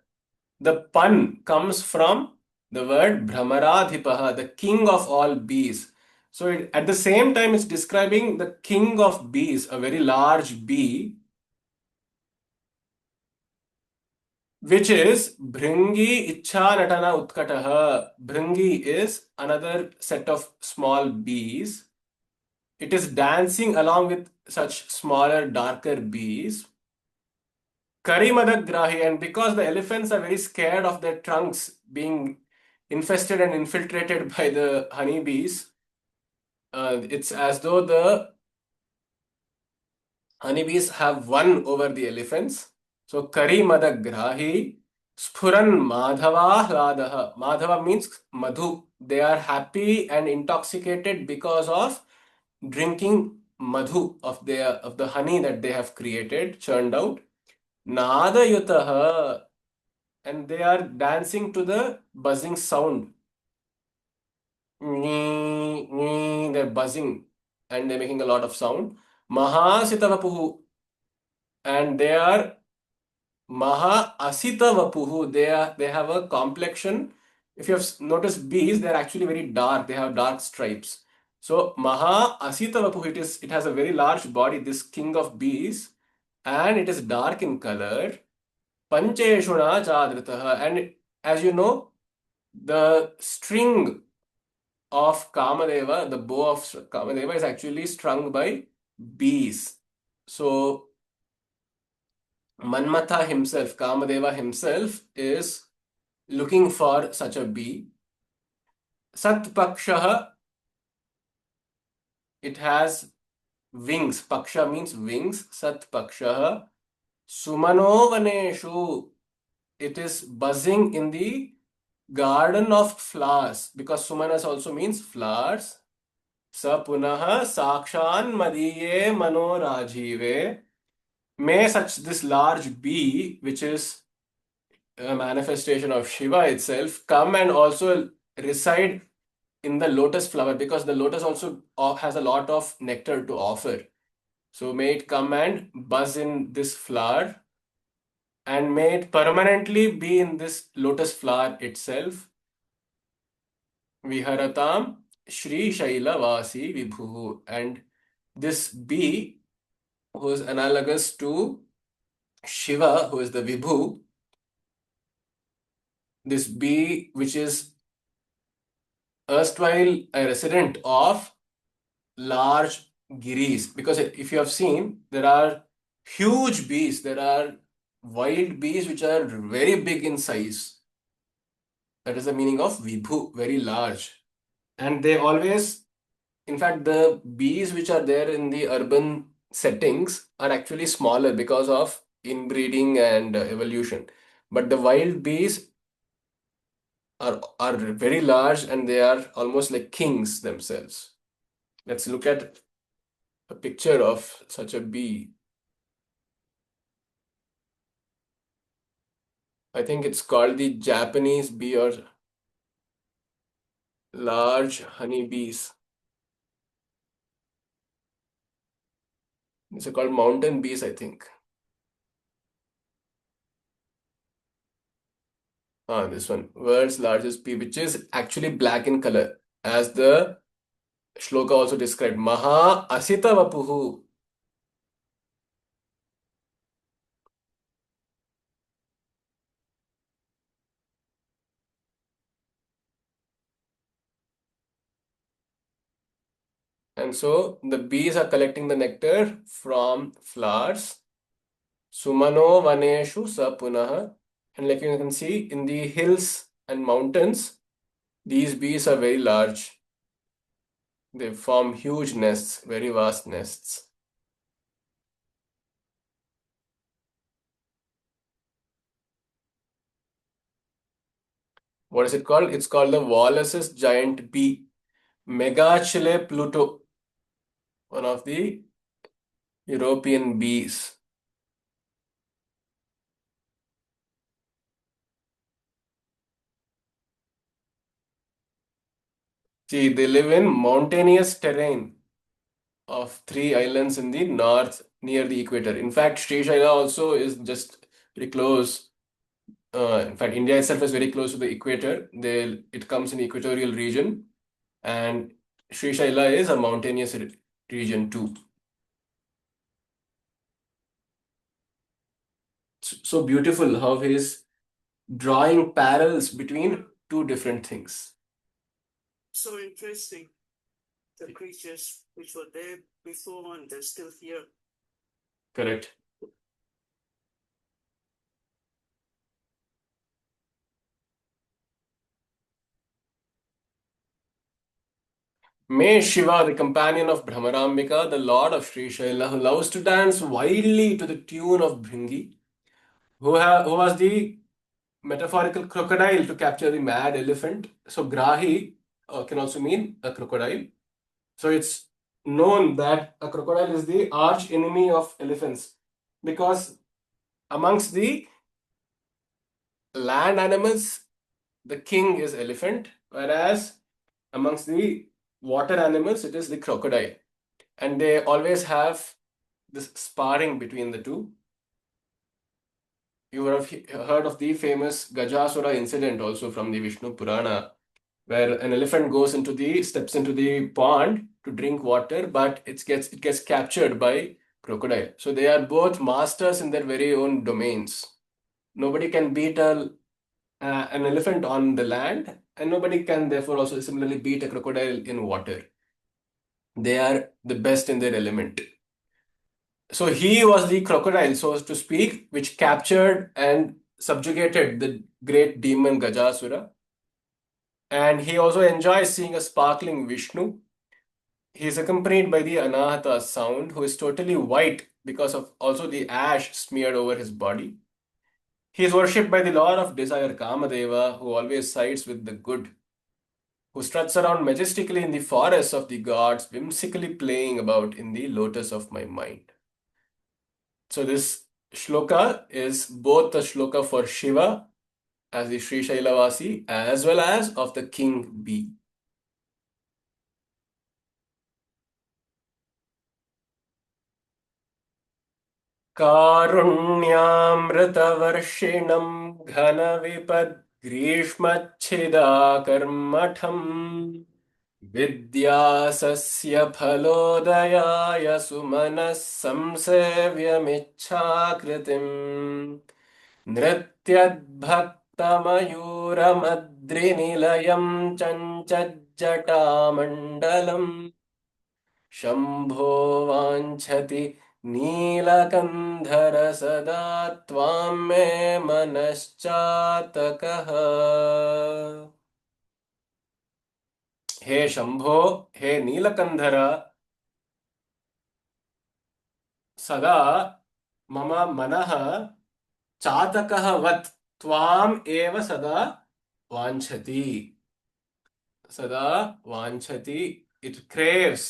the pun comes from the word Brahmaradhipaha, the king of all bees. So at the same time, it's describing the king of bees, a very large bee, which is Bhringi Ichha Natana Utkataha. Bhringi is another set of small bees. It is dancing along with such smaller, darker bees. Karimadagrahi, and because the elephants are very scared of their trunks being infested and infiltrated by the honeybees, it's as though the honeybees have won over the elephants. So Karimadagrahi, Sphuran Madhava Hladaha. Madhava means Madhu. They are happy and intoxicated because of drinking Madhu of the honey that they have created, churned out. Nadayutaha, and they are dancing to the buzzing sound. They're buzzing and they're making a lot of sound. Mahasitavapuhu, and they are Maha Asitavapuhu. They have a complexion. If you have noticed bees, they're actually very dark. They have dark stripes. So Maha Asitavapuhu, it has a very large body, this king of bees, and it is dark in color. Pancheshuna chadritaha. And as you know, the string of Kamadeva, the bow of Kamadeva, is actually strung by bees. So Manmatha himself, Kamadeva himself, is looking for such a bee. Satpakshaha, it has wings. Paksha means wings. Satpakshaha. Sumanovaneshu, it is buzzing in the garden of flowers because Sumanas also means flowers. Sa punaha sakshan madiye manorajive. May such this large bee, which is a manifestation of Shiva itself, come and also reside in the lotus flower because the lotus also has a lot of nectar to offer. So may it come and buzz in this flower and may it permanently be in this lotus flower itself. Viharatam Shri Shailavasi Vibhu. And this bee, who is analogous to Shiva, who is the Vibhu, this bee, which is erstwhile a resident of large giris, because if you have seen, there are huge bees, there are wild bees which are very big in size. That is the meaning of Vibhu, very large. And they always, in fact, the bees which are there in the urban settings are actually smaller because of inbreeding and evolution. But the wild bees are very large and they are almost like kings themselves. Let's look at a picture of such a bee. I think it's called the Japanese bee or large honey bees. These are called mountain bees, I think. Ah, this one, world's largest bee, which is actually black in color, as the shloka also described. Maha Asita Vapuhu. And so the bees are collecting the nectar from flowers. Sumano Vaneshu Sa Punaha. And like you can see in the hills and mountains, these bees are very large. They form huge nests, very vast nests. What is it called? It's called the Wallace's giant bee, Megachile Pluto, one of the European bees. See, they live in mountainous terrain of three islands in the north near the equator. In fact, Sri Shaila also is just very close. In fact, India itself is very close to the equator. It comes in the equatorial region, and Sri Shaila is a mountainous region too. So beautiful how he is drawing parallels between two different things. So interesting. The creatures which were there before and they're still here. Correct. May Shiva, the companion of Brahmarambika, the lord of Sri Shaila, who loves to dance wildly to the tune of Bhringi, who was the metaphorical crocodile to capture the mad elephant. So Grahi can also mean a crocodile. So it's known that a crocodile is the arch enemy of elephants because amongst the land animals, the king is elephant, whereas amongst the water animals, it is the crocodile. And they always have this sparring between the two. You would have heard of the famous Gajasura incident also from the Vishnu Purana, where an elephant steps into the pond to drink water, but it gets captured by crocodile. So they are both masters in their very own domains. Nobody can beat an elephant on the land, and nobody can therefore also similarly beat a crocodile in water. They are the best in their element. So he was the crocodile, so to speak, which captured and subjugated the great demon Gajasura. And he also enjoys seeing a sparkling Vishnu. He is accompanied by the Anahata sound, who is totally white because of also the ash smeared over his body. He is worshipped by the lord of desire Kamadeva, who always sides with the good, who struts around majestically in the forests of the gods, whimsically playing about in the lotus of my mind. So this shloka is both the shloka for Shiva as the Sri Shailavasi as well as of the king bee. कारुण्यामृतवर्षिणं घनविपद्ग्रीष्मच्छिदाकर्मठम् विद्यासस्य फलोदयाय सुमनः संसेव्यमिच्छाकृतिम् नृत्यद्भक्तमयूरमद्रिनिलयं चञ्चज्जटामण्डलम् Shambho वाञ्छति नीलकन्धर सदा त्वां मे मनश्चातकः। हे शंभो, हे नीलकंधर, सदा मम मनः चातकः वत् त्वाम् एव सदा वाञ्छति. सदा वाञ्छति, it craves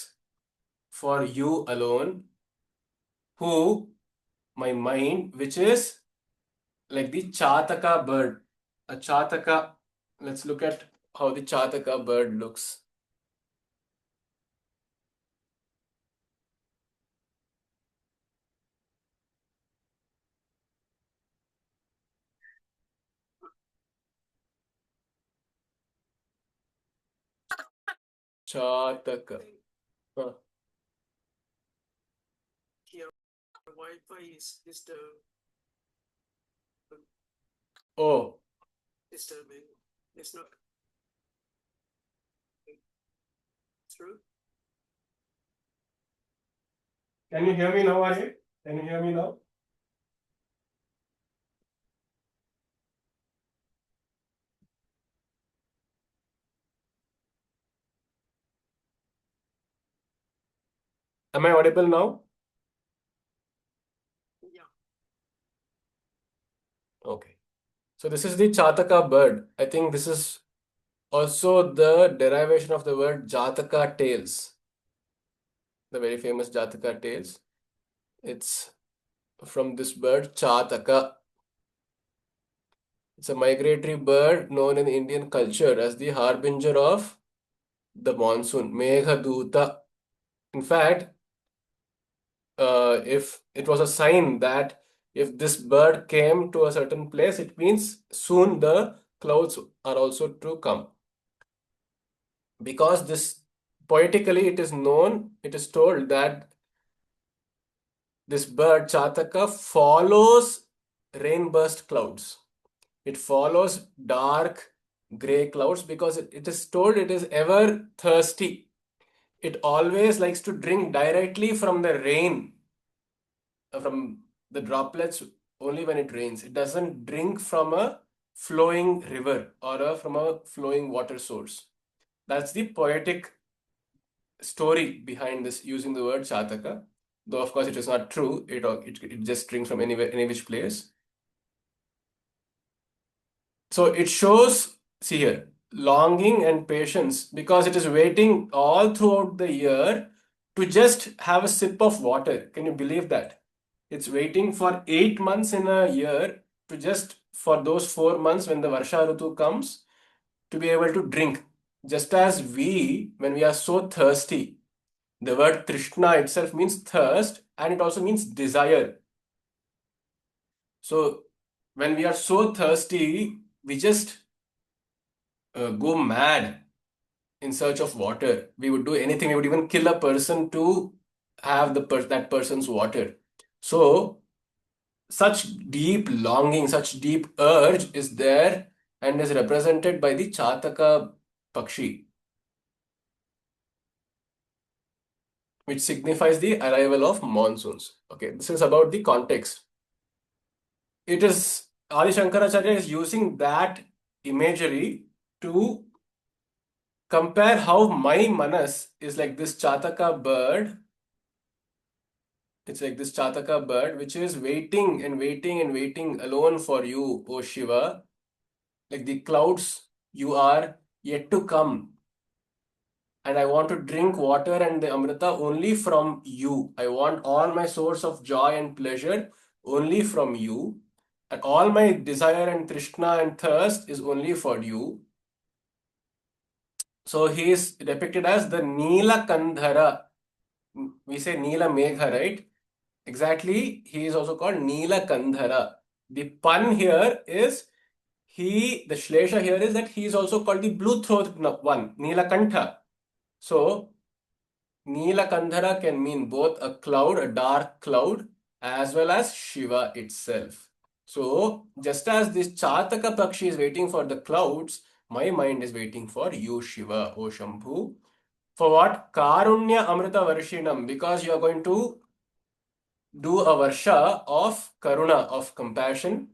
for you alone, who, my mind, which is like the chataka bird. A chataka, let's look at how the chataka bird looks. Chataka. Huh. Here, Wi-Fi is Oh, disturbing. It's not through. can you hear me now, Arya? Can you hear me now? Am I audible now? Yeah. Okay. So this is the chataka bird. I think this is also the derivation of the word jataka tales, the very famous jataka tales. It's from this bird, chataka. It's a migratory bird known in Indian culture as the harbinger of the monsoon, Meghaduta. In fact, if it was a sign that if this bird came to a certain place, it means soon the clouds are also to come. Because this poetically it is known, it is told that this bird, Chataka, follows rainburst clouds. It follows dark gray clouds because it is told it is ever thirsty. It always likes to drink directly from the rain, from the droplets only when it rains. It doesn't drink from a flowing river or from a flowing water source. That's the poetic story behind this using the word Chataka. Though of course it is not true. It just drinks from anywhere, any which place. So it shows, see here, longing and patience because it is waiting all throughout the year to just have a sip of water. Can you believe that? It's waiting for 8 months in a year to just for those 4 months when the Varsha Ritu comes to be able to drink. Just as we, when we are so thirsty, the word Trishna itself means thirst and it also means desire. So when we are so thirsty, we just go mad in search of water. We would do anything. We would even kill a person to have that person's water. So such deep longing, such deep urge is there and is represented by the Chataka Pakshi, which signifies the arrival of monsoons. Okay, this is about the context. It is Adi Shankaracharya is using that imagery to compare how my manas is like this Chataka bird. It's like this Chataka bird which is waiting and waiting and waiting alone for you, O Shiva. Like the clouds, you are yet to come. And I want to drink water and the Amrita only from you. I want all my source of joy and pleasure only from you. And all my desire and Trishna and thirst is only for you. So he is depicted as the Neela Kandhara. We say Neela Megha, right? Exactly. He is also called Neela Kandhara. The pun here is the Shlesha here is that he is also called the blue throat one, Neelakantha. So Neelakandhara can mean both a cloud, a dark cloud, as well as Shiva itself. So, just as this Chataka Pakshi is waiting for the clouds, my mind is waiting for you, Shiva, O Shambhu. For what? Karunya Amrita Varshinam, because you are going to do a Varsha of Karuna, of compassion,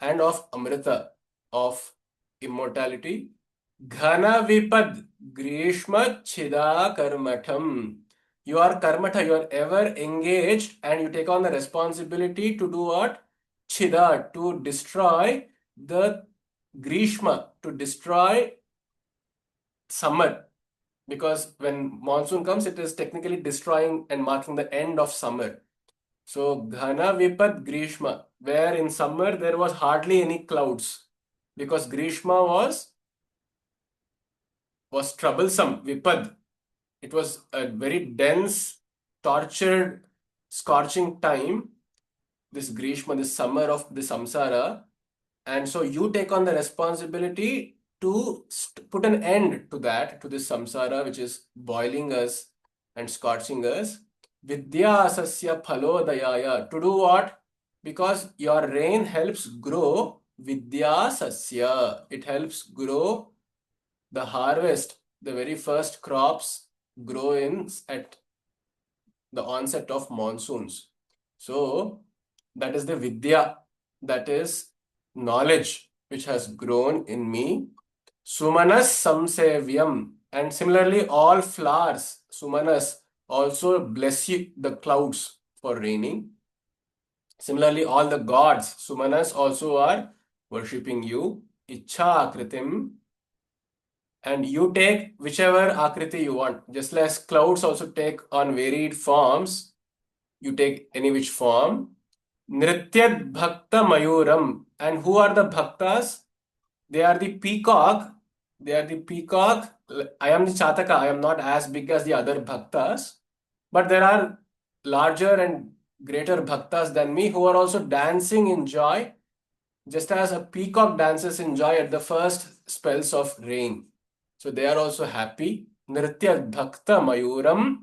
and of Amrita, of immortality. Ghana Vipad Grishma Chida Karmatham. You are karmatha, you are ever engaged and you take on the responsibility to do what? Chida, to destroy the Grishma, to destroy summer. Because when monsoon comes, it is technically destroying and marking the end of summer. So, Ghana Vipad Grishma, where in summer there was hardly any clouds because Grishma was troublesome. Vipad, it was a very dense, tortured, scorching time. This Grishma, this summer of the samsara, and so you take on the responsibility to put an end to that, to this samsara which is boiling us and scorching us. Vidya asasya phalodayaya. To do what? Because your rain helps grow Vidya sasya. It helps grow the harvest. The very first crops grow in at the onset of monsoons. So that is the Vidya, that is knowledge which has grown in me. Sumanas samsevyam. And similarly, all flowers, Sumanas, also bless you, the clouds for raining. Similarly, all the gods, Sumanas, also are worshipping you. Ichha akritim. And you take whichever akriti you want. Just as clouds also take on varied forms, you take any which form. Nrityat Bhakta Mayuram. And who are the Bhaktas? They are the peacock. They are the peacock. I am the Chataka. I am not as big as the other Bhaktas. But there are larger and greater Bhaktas than me who are also dancing in joy, just as a peacock dances in joy at the first spells of rain. So they are also happy. Nritya Bhakta Mayuram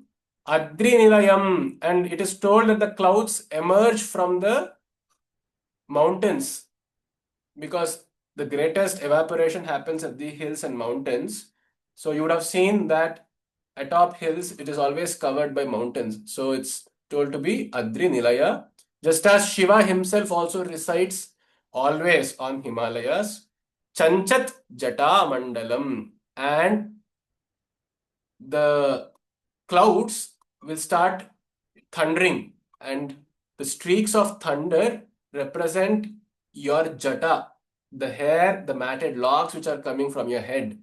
Adri Nilayam. And it is told that the clouds emerge from the mountains because the greatest evaporation happens at the hills and mountains. So you would have seen that atop hills, it is always covered by mountains. So it's told to be Adri Nilaya, just as Shiva himself also resides always on Himalayas. Chanchat Jata Mandalam. And the clouds will start thundering, and the streaks of thunder represent your jata, the hair, the matted locks which are coming from your head.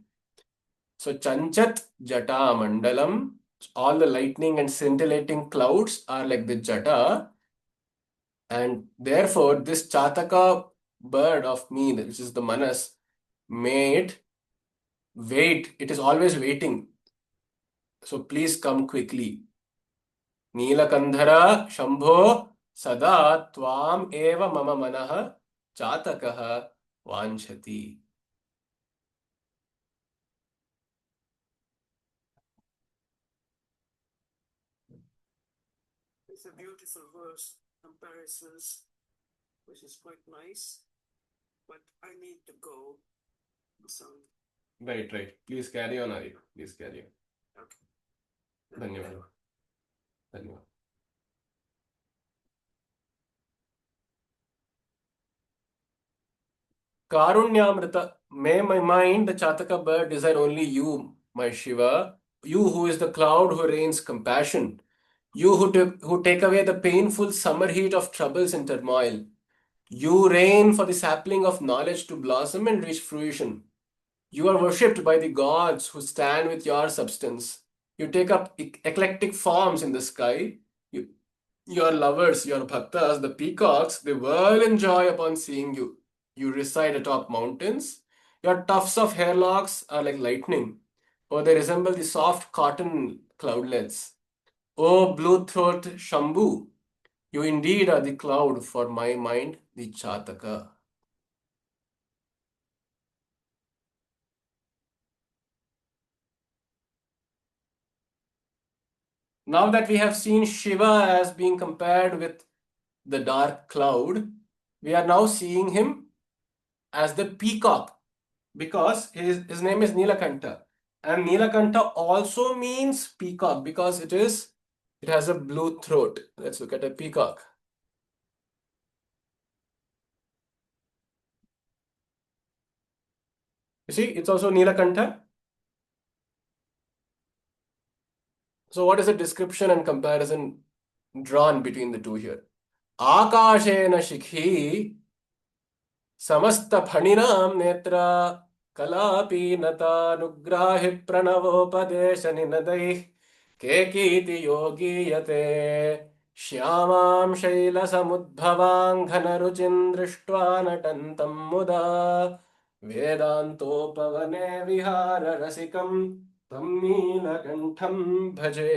So Chanchat Jata Mandalam, all the lightning and scintillating clouds are like the jata, and therefore this Chataka bird of me, which is the Manas, may it wait. It is always waiting. So please come quickly. नीलकंधर Shambho सदा त्वाम एव मम मनः चातकः वाञ्छति. It's a beautiful verse, comparisons which is quite nice, but I need to go. So, Right, right. Please carry on, Ari. Please carry on. okay. धन्यवाद. धन्यवाद. Karunyamrita, may my mind, the Chataka bird, desire only you, my Shiva, you who is the cloud who rains compassion, you who take away the painful summer heat of troubles and turmoil. You rain for the sapling of knowledge to blossom and reach fruition. You are worshipped by the gods who stand with your substance. You take up eclectic forms in the sky. You, your lovers, your bhaktas, the peacocks, they whirl in joy upon seeing you. You reside atop mountains. Your tufts of hair locks are like lightning, or they resemble the soft cotton cloudlets. O blue throat Shambhu, you indeed are the cloud for my mind, the Chataka. Now that we have seen Shiva as being compared with the dark cloud, we are now seeing him as the peacock because his name is Nilakanta. And Nilakanta also means peacock because it has a blue throat. Let's look at a peacock. You see, it's also Nilakanta. So what is the description and comparison drawn between the two here? Akashena shikhi समस्तफणिनां Netra कलापीनतानुग्राहि प्रणवोपदेशनिनदैः केकीति योगीयते श्यामां शैलसमुद्भवां घनरुचिं दृष्ट्वा नटन्तं मुदा वेदान्तोपवने विहाररसिकं तं नीलकण्ठं भजे.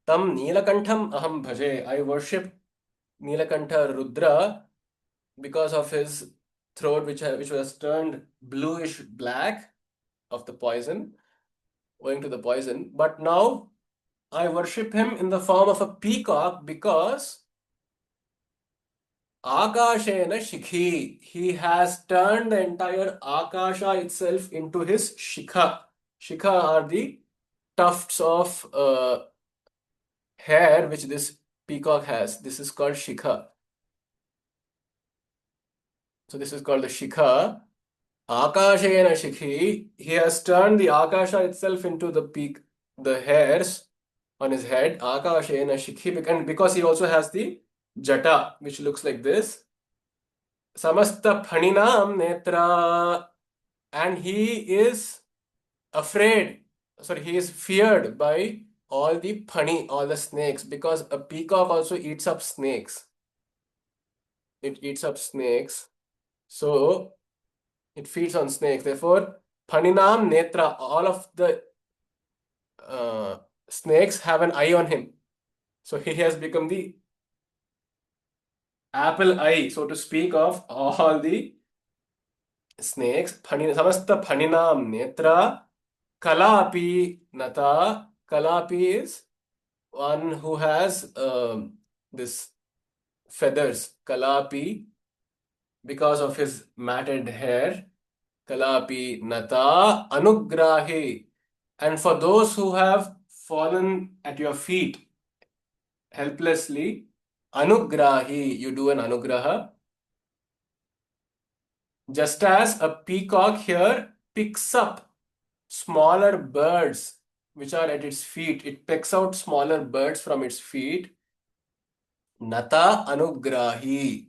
तं नीलकण्ठम् अहं भजे. I worship Nilakantha Rudra because of his throat, which was turned bluish black of the poison, owing to the poison. But now I worship him in the form of a peacock because Akashena Shikhi, he has turned the entire Akasha itself into his Shikha. Shikha are the tufts of hair which this peacock has. This is called Shikha. So this is called the Shikha. Akashena Shikhi, he has turned the Akasha itself into the peak, the hairs on his head. Akashena Shikhi, and because he also has the Jata, which looks like this. Samasta Phaninam Netra, and he is afraid, sorry, he is feared by all the Phani, all the snakes, because a peacock also eats up snakes. It eats up snakes. So it feeds on snakes. Therefore, Phaninam Netra, all of the snakes have an eye on him. So he has become the apple eye, so to speak, of all the snakes. Samasta Phaninam Netra, Kalapi Nata. Kalapi is one who has this feathers. Kalapi, because of his matted hair. Kalapi Nata Anugrahi. And for those who have fallen at your feet helplessly, Anugrahi, you do an Anugraha. Just as a peacock here picks up smaller birds which are at its feet, it picks out smaller birds from its feet. Nata Anugrahi.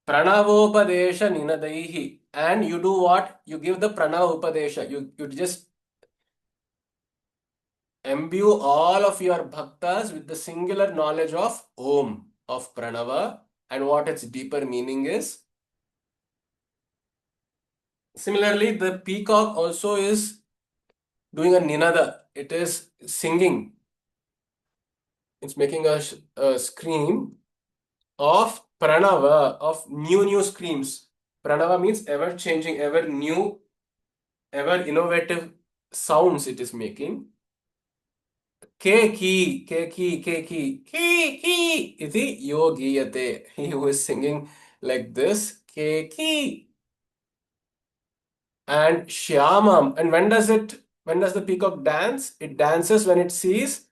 Pranavopadesha Ninadaihi. And you do what? You give the Pranavopadesha. You just imbue all of your bhaktas with the singular knowledge of Om, of Pranava, and what its deeper meaning is. Similarly, the peacock also is doing a ninada. It is singing. It's making a scream of Pranava, of new screams. Pranava means ever changing, ever new, ever innovative sounds it is making. Ki iti yogiyate. He who is singing like this, ke. And Shyamam. And when does the peacock dance? It dances when it sees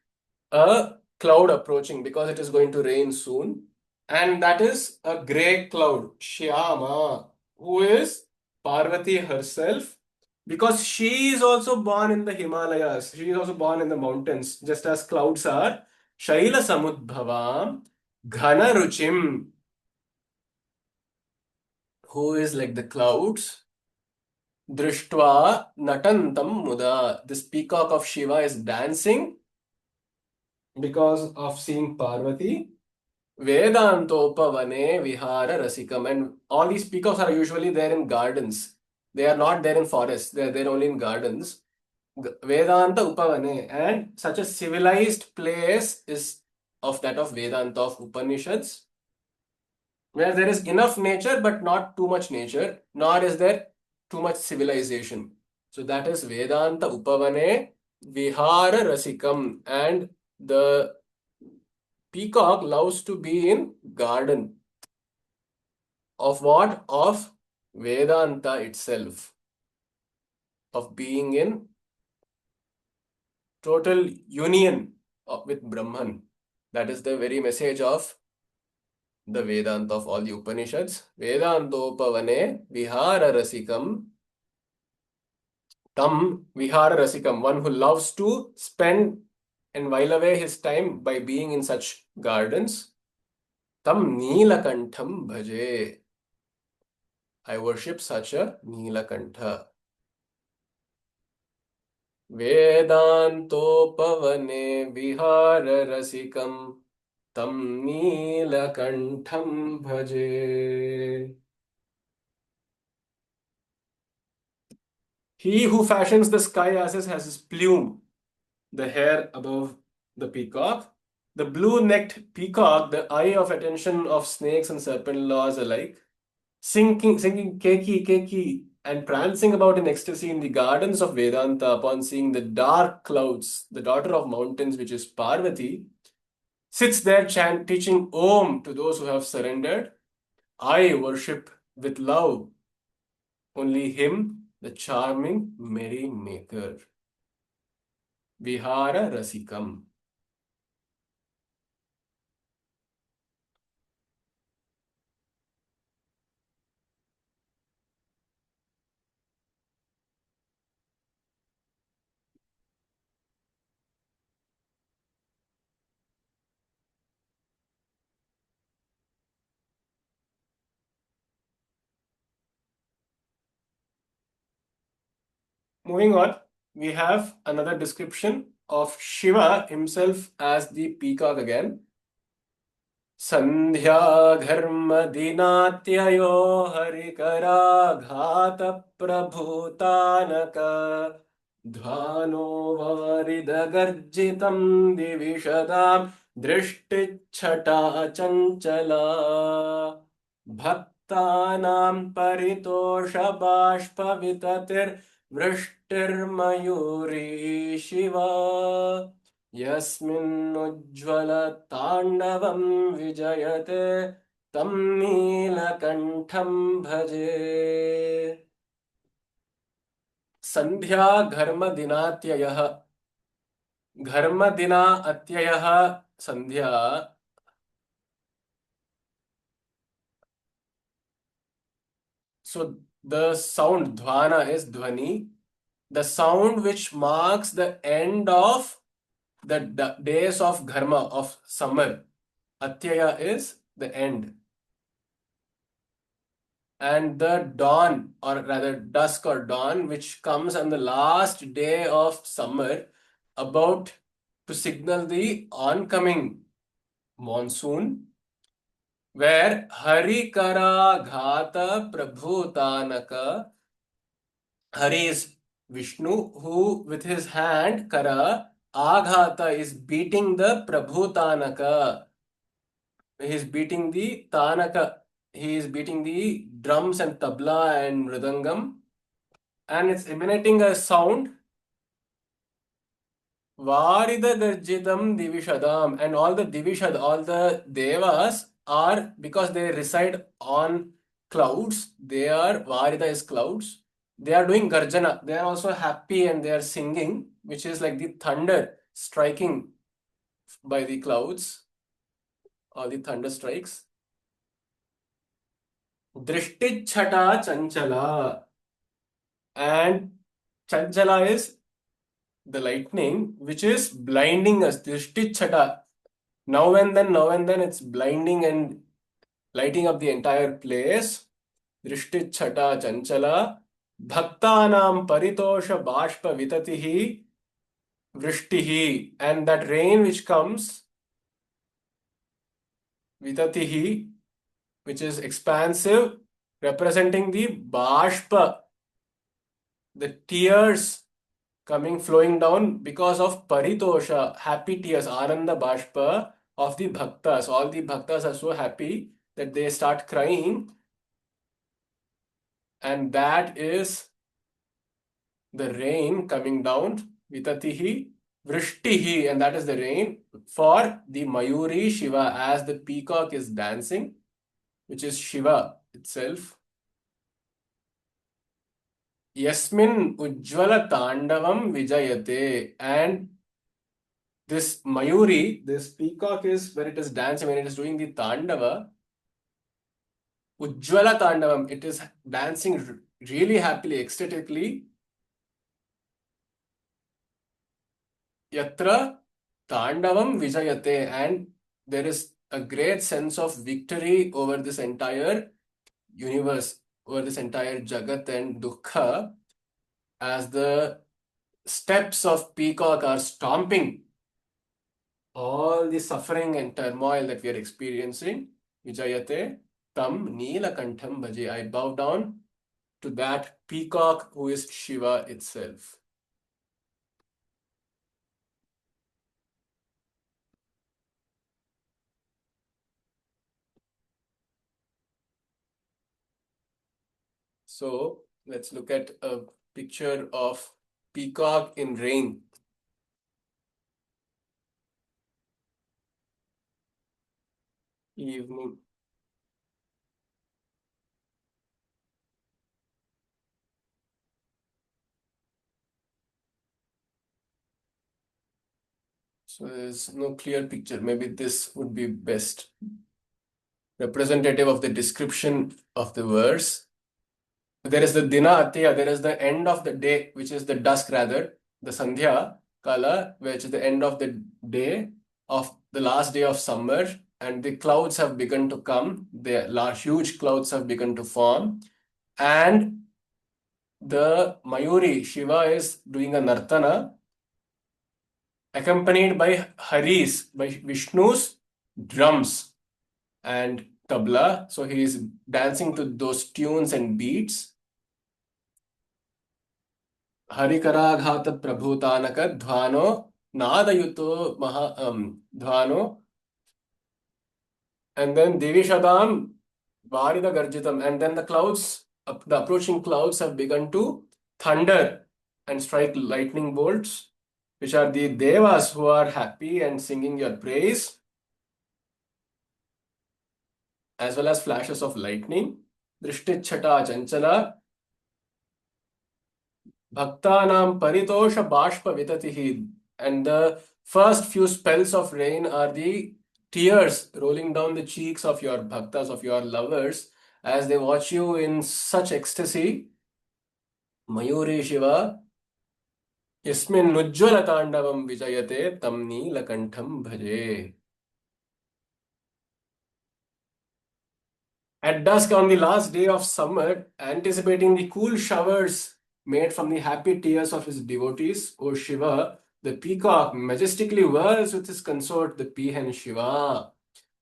a cloud approaching because it is going to rain soon. And that is a grey cloud, Shyama, who is Parvati herself, because she is also born in the Himalayas. She is also born in the mountains, just as clouds are. Shaila Samudbhavam, Ghana Ruchim, who is like the clouds. Drishtva Natantam Muda. This peacock of Shiva is dancing because of seeing Parvati. Vedantopavane Vihara Rasikam. And all these peacocks are usually there in gardens. They are not there in forests. They are there only in gardens. Vedanta Upavane. And such a civilized place is of that of Vedanta of Upanishads, where there is enough nature but not too much nature, nor is there too much civilization. So that is Vedanta Upavane Vihara Rasikam. And the peacock loves to be in garden. Of what? Of Vedanta itself. Of being in total union with Brahman. That is the very message of the Vedanta of all the Upanishads. Vedantopavane Vihara Rasikam. Tam Vihara Rasikam. One who loves to spend and while away his time by being in such gardens. Tam Neelakantham Bhaje. I worship such a Neelakantha. वेदान्तोपवने विहाररसिकं तं नीलकण्ठं भजे. He who fashions the sky as has his plume, the hair above the peacock, the blue-necked peacock, the eye of attention of snakes and serpent laws alike, singing keki, and prancing about in ecstasy in the gardens of Vedanta upon seeing the dark clouds, the daughter of mountains, which is Parvati, sits there teaching Om to those who have surrendered. I worship with love only him, the charming merry maker. Vihara Rasikam. Moving on, we have another description of Shiva himself as the peacock again. सन्ध्याघर्मदिनात्ययो हरिकराघातप्रभूतानक ध्वानो वारिदगर्जितं दिविशदां दृष्टिच्छटा चञ्चला भक्तानां परितोषबाष्पविततिर्वृष्टिर्मयूरी शिवा यस्मिन्नुज्ज्वलताण्डवं विजयते तं नीलकण्ठं भजे. संध्या घर्मदिनात्ययः. घर्मदिना अत्ययः संध्या. So the sound dhvana is dhvani, the sound which marks the end of the days of Dharma, of summer. Atyaya is the end. And the dawn, or rather dusk or dawn, which comes on the last day of summer, about to signal the oncoming monsoon, where Harikara Ghata Prabhutanaka. Hari is Vishnu, who with his hand, Kara, Aghata is beating the Prabhutanaka. He is beating the Tanaka. He is beating the drums and tabla and mridangam. And it's emanating a sound Varida Garjitam Divishadam, and all the Divishad, all the Devas are, because they reside on clouds, they are, Varida is clouds, they are doing Garjana. They are also happy and they are singing, which is like the thunder striking by the clouds, or the thunder strikes. Drishtichhata Chanchala, and Chanchala is the lightning, which is blinding us. Drishtichhata. Now and then, it's blinding and lighting up the entire place. Drishtichhata Chanchala. Bhaktanam Paritosha Bashpa Vitatihi Vrishtihi. And that rain which comes, Vitatihi, which is expansive, representing the Bashpa, the tears coming flowing down because of paritosha, happy tears, ananda bashpa of the bhaktas. All the bhaktas are so happy that they start crying, and that is the rain coming down, vitatihi, vrishtihi, and that is the rain for the Mayuri Shiva, as the peacock is dancing, which is Shiva itself. Yasmin ujjvala tandavam vijayate, and this Mayuri, this peacock, is when it is dancing, when it is doing the Tandava, Ujjvala Tandavam, it is dancing really happily, ecstatically. Yatra Tandavam Vijayate, and there is a great sense of victory over this entire universe, over this entire Jagat and Dukkha, as the steps of peacock are stomping all the suffering and turmoil that we are experiencing. Vijayate tam Neelakantham bhaje. I bow down to that peacock who is Shiva itself. So let's look at a picture of peacock in rain. Evening. So there's no clear picture. Maybe this would be best representative of the description of the verse. There is the Dina Atya, there is the end of the day, which is the dusk rather, the Sandhya Kala, which is the end of the day of the last day of summer, and the clouds have begun to come. The large, huge clouds have begun to form, and the Mayuri, Shiva, is doing a Nartana, accompanied by Haris, by Vishnu's drums and tabla. So he is dancing to those tunes and beats. Harikaraghata prabhutanaka dhvano nadayuto maha dhvano, and then Devishadam Varida Garjitam, and then the clouds, the approaching clouds have begun to thunder and strike lightning bolts, which are the devas who are happy and singing your praise, as well as flashes of lightning. Drishtichhata Chanchala, Bhaktanam Paritosha Bashpa Vitatihi. And the first few spells of rain are the tears rolling down the cheeks of your bhaktas, of your lovers, as they watch you in such ecstasy. Mayuri Shiva, Yasmin Nujjvala Tandavam Vijayate Tam Neelakantham Bhaje. At dusk on the last day of summer, anticipating the cool showers made from the happy tears of his devotees, O Shiva, the peacock majestically whirls with his consort, the peahen Shiva.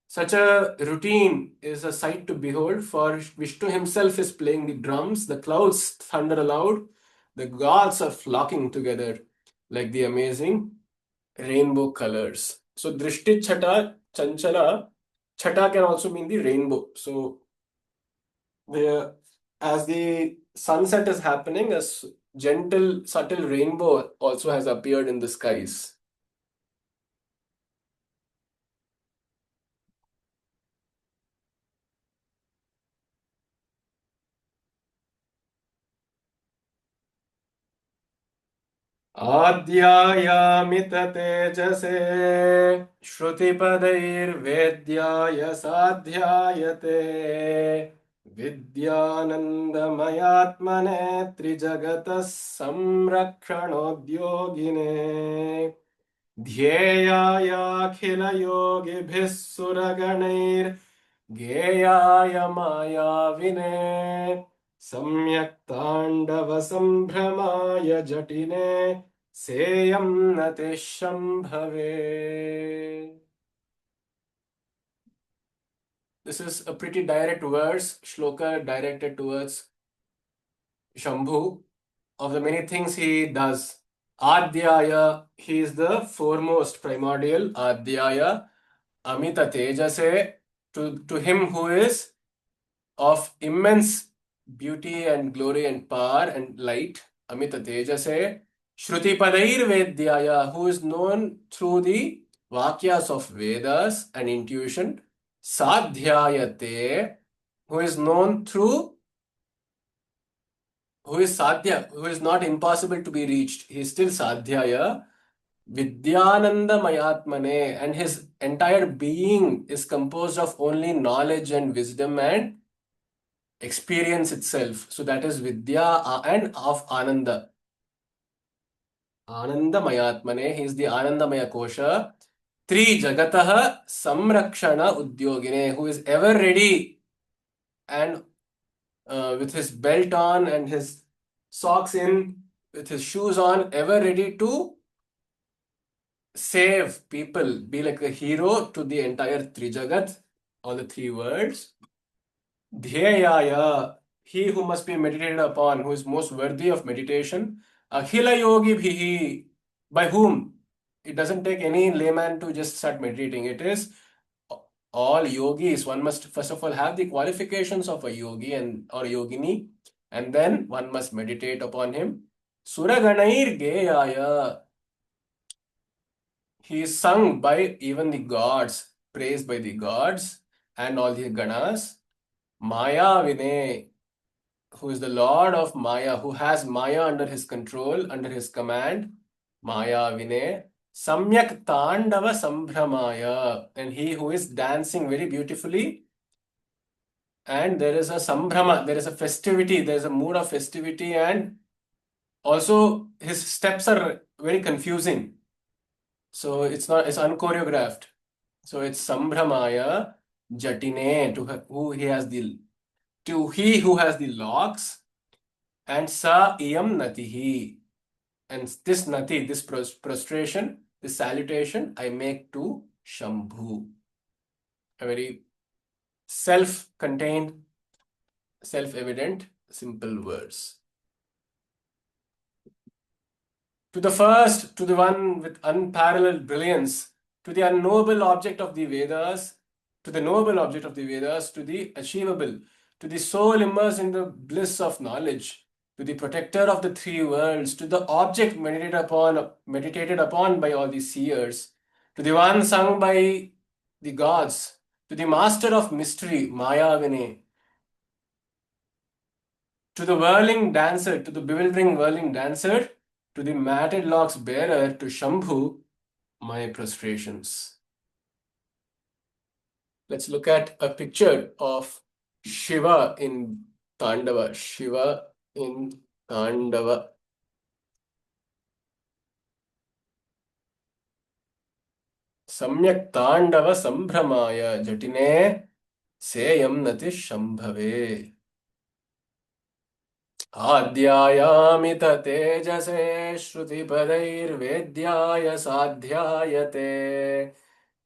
Such a routine is a sight to behold, for Vishnu himself is playing the drums, the clouds thunder aloud, the gods are flocking together like the amazing rainbow colors. So Drishti Chata, Chanchala, Chata can also mean the rainbow. So the as the sunset is happening, a gentle, subtle rainbow also has appeared in the skies. आद्यायामित तेजसे श्रुतिपदैर्वेद्याय साध्यायते विद्यानन्दमयात्मने त्रिजगतः संरक्षणोद्योगिने ध्येयायाखिलयोगिभिः सुरगणैर्गेयाय मायाविने सम्यक् ताण्डवसम्भ्रमाय जटिने सेयं नतिः शम्भवे. This is a pretty direct verse, shloka directed towards Shambhu of the many things he does. Adhyaya, he is the foremost primordial. Adhyaya, Amita Tejase, to him who is of immense beauty and glory and power and light. Amita Tejase, Shruti Padair Vedyaya, who is known through the Vakyas of Vedas and intuition. Sadhyayate, who is known through, who is Sadhya, who is not impossible to be reached. He is still Sadhyaya. Vidyananda Mayatmane, and his entire being is composed of only knowledge and wisdom and experience itself. So that is Vidya and of Ananda. Ananda Mayatmane, he is the Anandamaya Kosha. Tri Jagataha Samrakshana Udyogine, who is ever ready and with his belt on and his socks in, with his shoes on, ever ready to save people, be like a hero to the entire Trijagat, all the three worlds. Dhyayaya, he who must be meditated upon, who is most worthy of meditation. Akhila yogi bhihi, by whom? It doesn't take any layman to just start meditating. It is all yogis. One must first of all have the qualifications of a yogi and or yogini, and then one must meditate upon him. Suraganair geyaya, he is sung by even the gods, praised by the gods and all the ganas. Maya Vinay, who is the Lord of Maya, who has Maya under his control, under his command. Maya Vinay. Samyak Tandava Sambhramaya, and he who is dancing very beautifully. And there is a Sambhrama, there is a festivity, there is a mood of festivity, and also his steps are very confusing. So it's not, it's unchoreographed. So it's Sambhramaya Jatine, who he has the, to he who has the locks, and Sa Iyam Natihi. And this Nati, this prostration, this salutation, I make to Shambhu. A very self-contained, self-evident, simple words. To the first, to the one with unparalleled brilliance, to the unknowable object of the Vedas, to the noble object of the Vedas, to the achievable, to the soul immersed in the bliss of knowledge, to the protector of the three worlds, to the object meditated upon by all the seers, to the one sung by the gods, to the master of mystery, Maya Vinay, to the whirling dancer, to the bewildering whirling dancer, to the matted locks bearer, to Shambhu, my prostrations. Let's look at a picture of Shiva in Tandava. Shiva in Tandava. Samyak Tandava Sambhramaya Jatine Seyam Nati Shambhave. आद्यायामित तेजसे श्रुतिपदैर्वेद्याय साध्यायते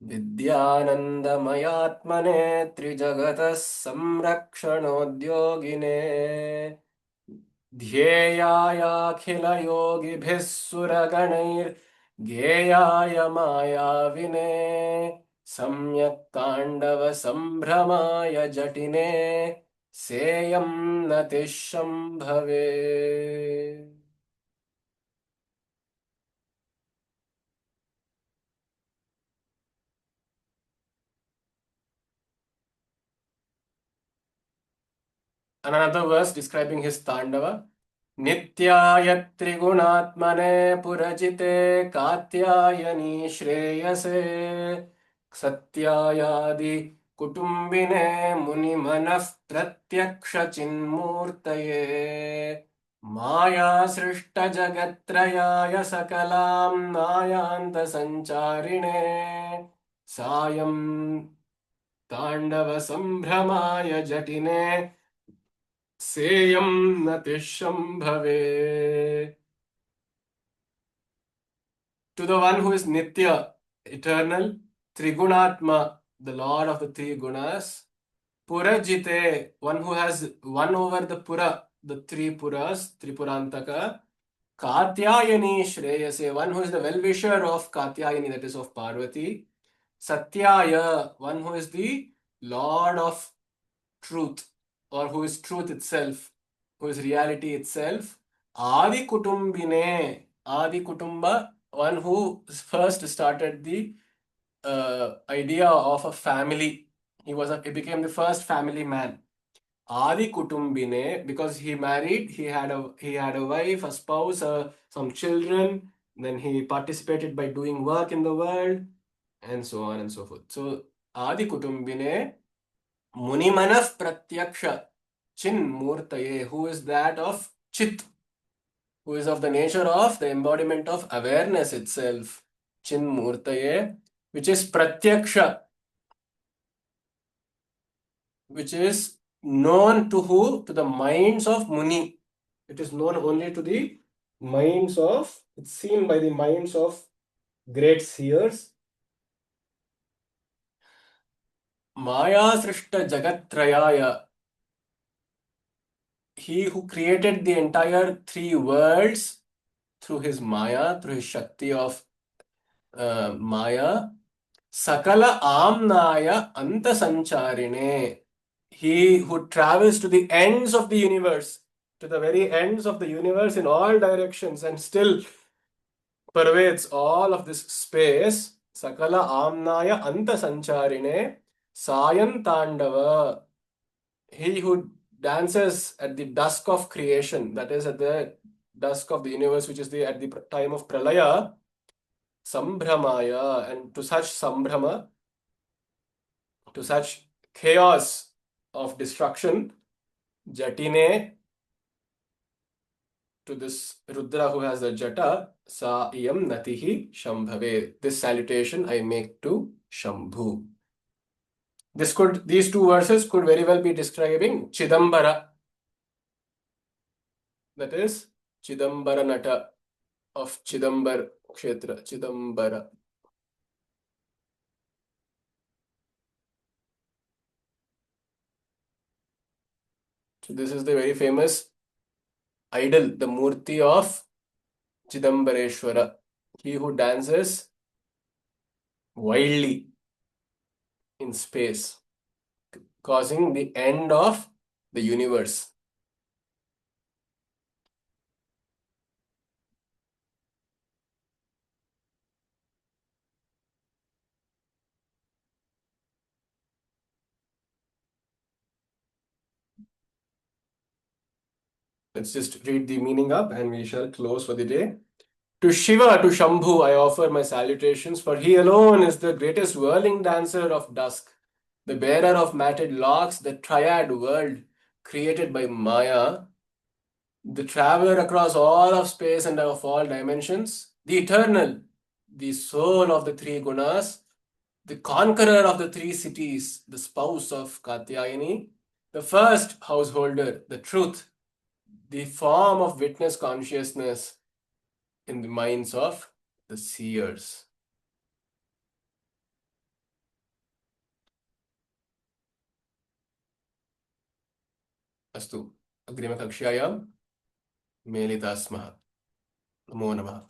विद्यानन्दमयात्मने त्रिजगतः संरक्षणोद्योगिने ध्येयायाखिलयोगिभिः सुरगणैर्गेयाय मायाविने सम्यक् ताण्डवसम्भ्रमाय जटिने सेयं नतिः शम्भवे. Another verse describing his Tandava. नित्याय त्रिगुणात्मने पुरजिते कात्यायनी श्रेयसे सत्यायादि कुटुम्बिने मुनिमनः प्रत्यक्ष चिन्मूर्तये माया सृष्ट जगत्त्रयाय सकलां नायान्त संचारिणे सायं ताण्डव संभ्रमाय जटिने सेयं नतिशंभवे. To the one who is Nitya, eternal, Trigunatma, the Lord of the three gunas, Purajite, one who has won over the Pura, the three Puras, Tripurantaka, Katyayani Shreyase, one who is the well-wisher of Katyayani, that is of Parvati, Satyaya, one who is the Lord of truth, or who is truth itself, who is reality itself. Adi Kutumbine, Adi Kutumba, one who first started the idea of a family. He became the first family man. Adi Kutumbine, because he married, he had a wife, a spouse, some children. Then he participated by doing work in the world, and so on and so forth. So Adi Kutumbine, Munimanaf Pratyaksha Chin Murtaye, who is that of Chit, who is of the nature of the embodiment of awareness itself. Chin Murtaye, which is Pratyaksha, which is known to who? To the minds of Muni. It is known only to the minds of, it's seen by the minds of great seers. Maya Srishta Jagatrayaya, he who created the entire three worlds through his Maya, through his Shakti of Maya, Sakala Amnaya Anta Sancharine, he who travels to the ends of the universe, to the very ends of the universe in all directions and still pervades all of this space. Sakala Amnaya Anta Sancharine, Sayan Tandava, he who dances at the dusk of creation, that is at the dusk of the universe, which is at the time of Pralaya, Sambhramaya, and to such Sambhrama, to such chaos of destruction, Jatine, to this Rudra who has the Jata, Sa Iyam Natihi Shambhave. This salutation I make to Shambhu. These two verses could very well be describing Chidambara, that is Chidambara Nata of Chidambar Kshetra, Chidambara. So this is the very famous idol, the Murti of Chidambareshwara, he who dances wildly in space, causing the end of the universe. Let's just read the meaning up and we shall close for the day. To Shiva, to Shambhu, I offer my salutations, for he alone is the greatest whirling dancer of dusk, the bearer of matted locks, the triad world created by Maya, the traveler across all of space and of all dimensions, the eternal, the soul of the three gunas, the conqueror of the three cities, the spouse of Katyayani, the first householder, the truth, the form of witness consciousness in the minds of the seers. अस्तु अग्रिमकक्ष्यायां मेलिताः स्मः. नमो नमः.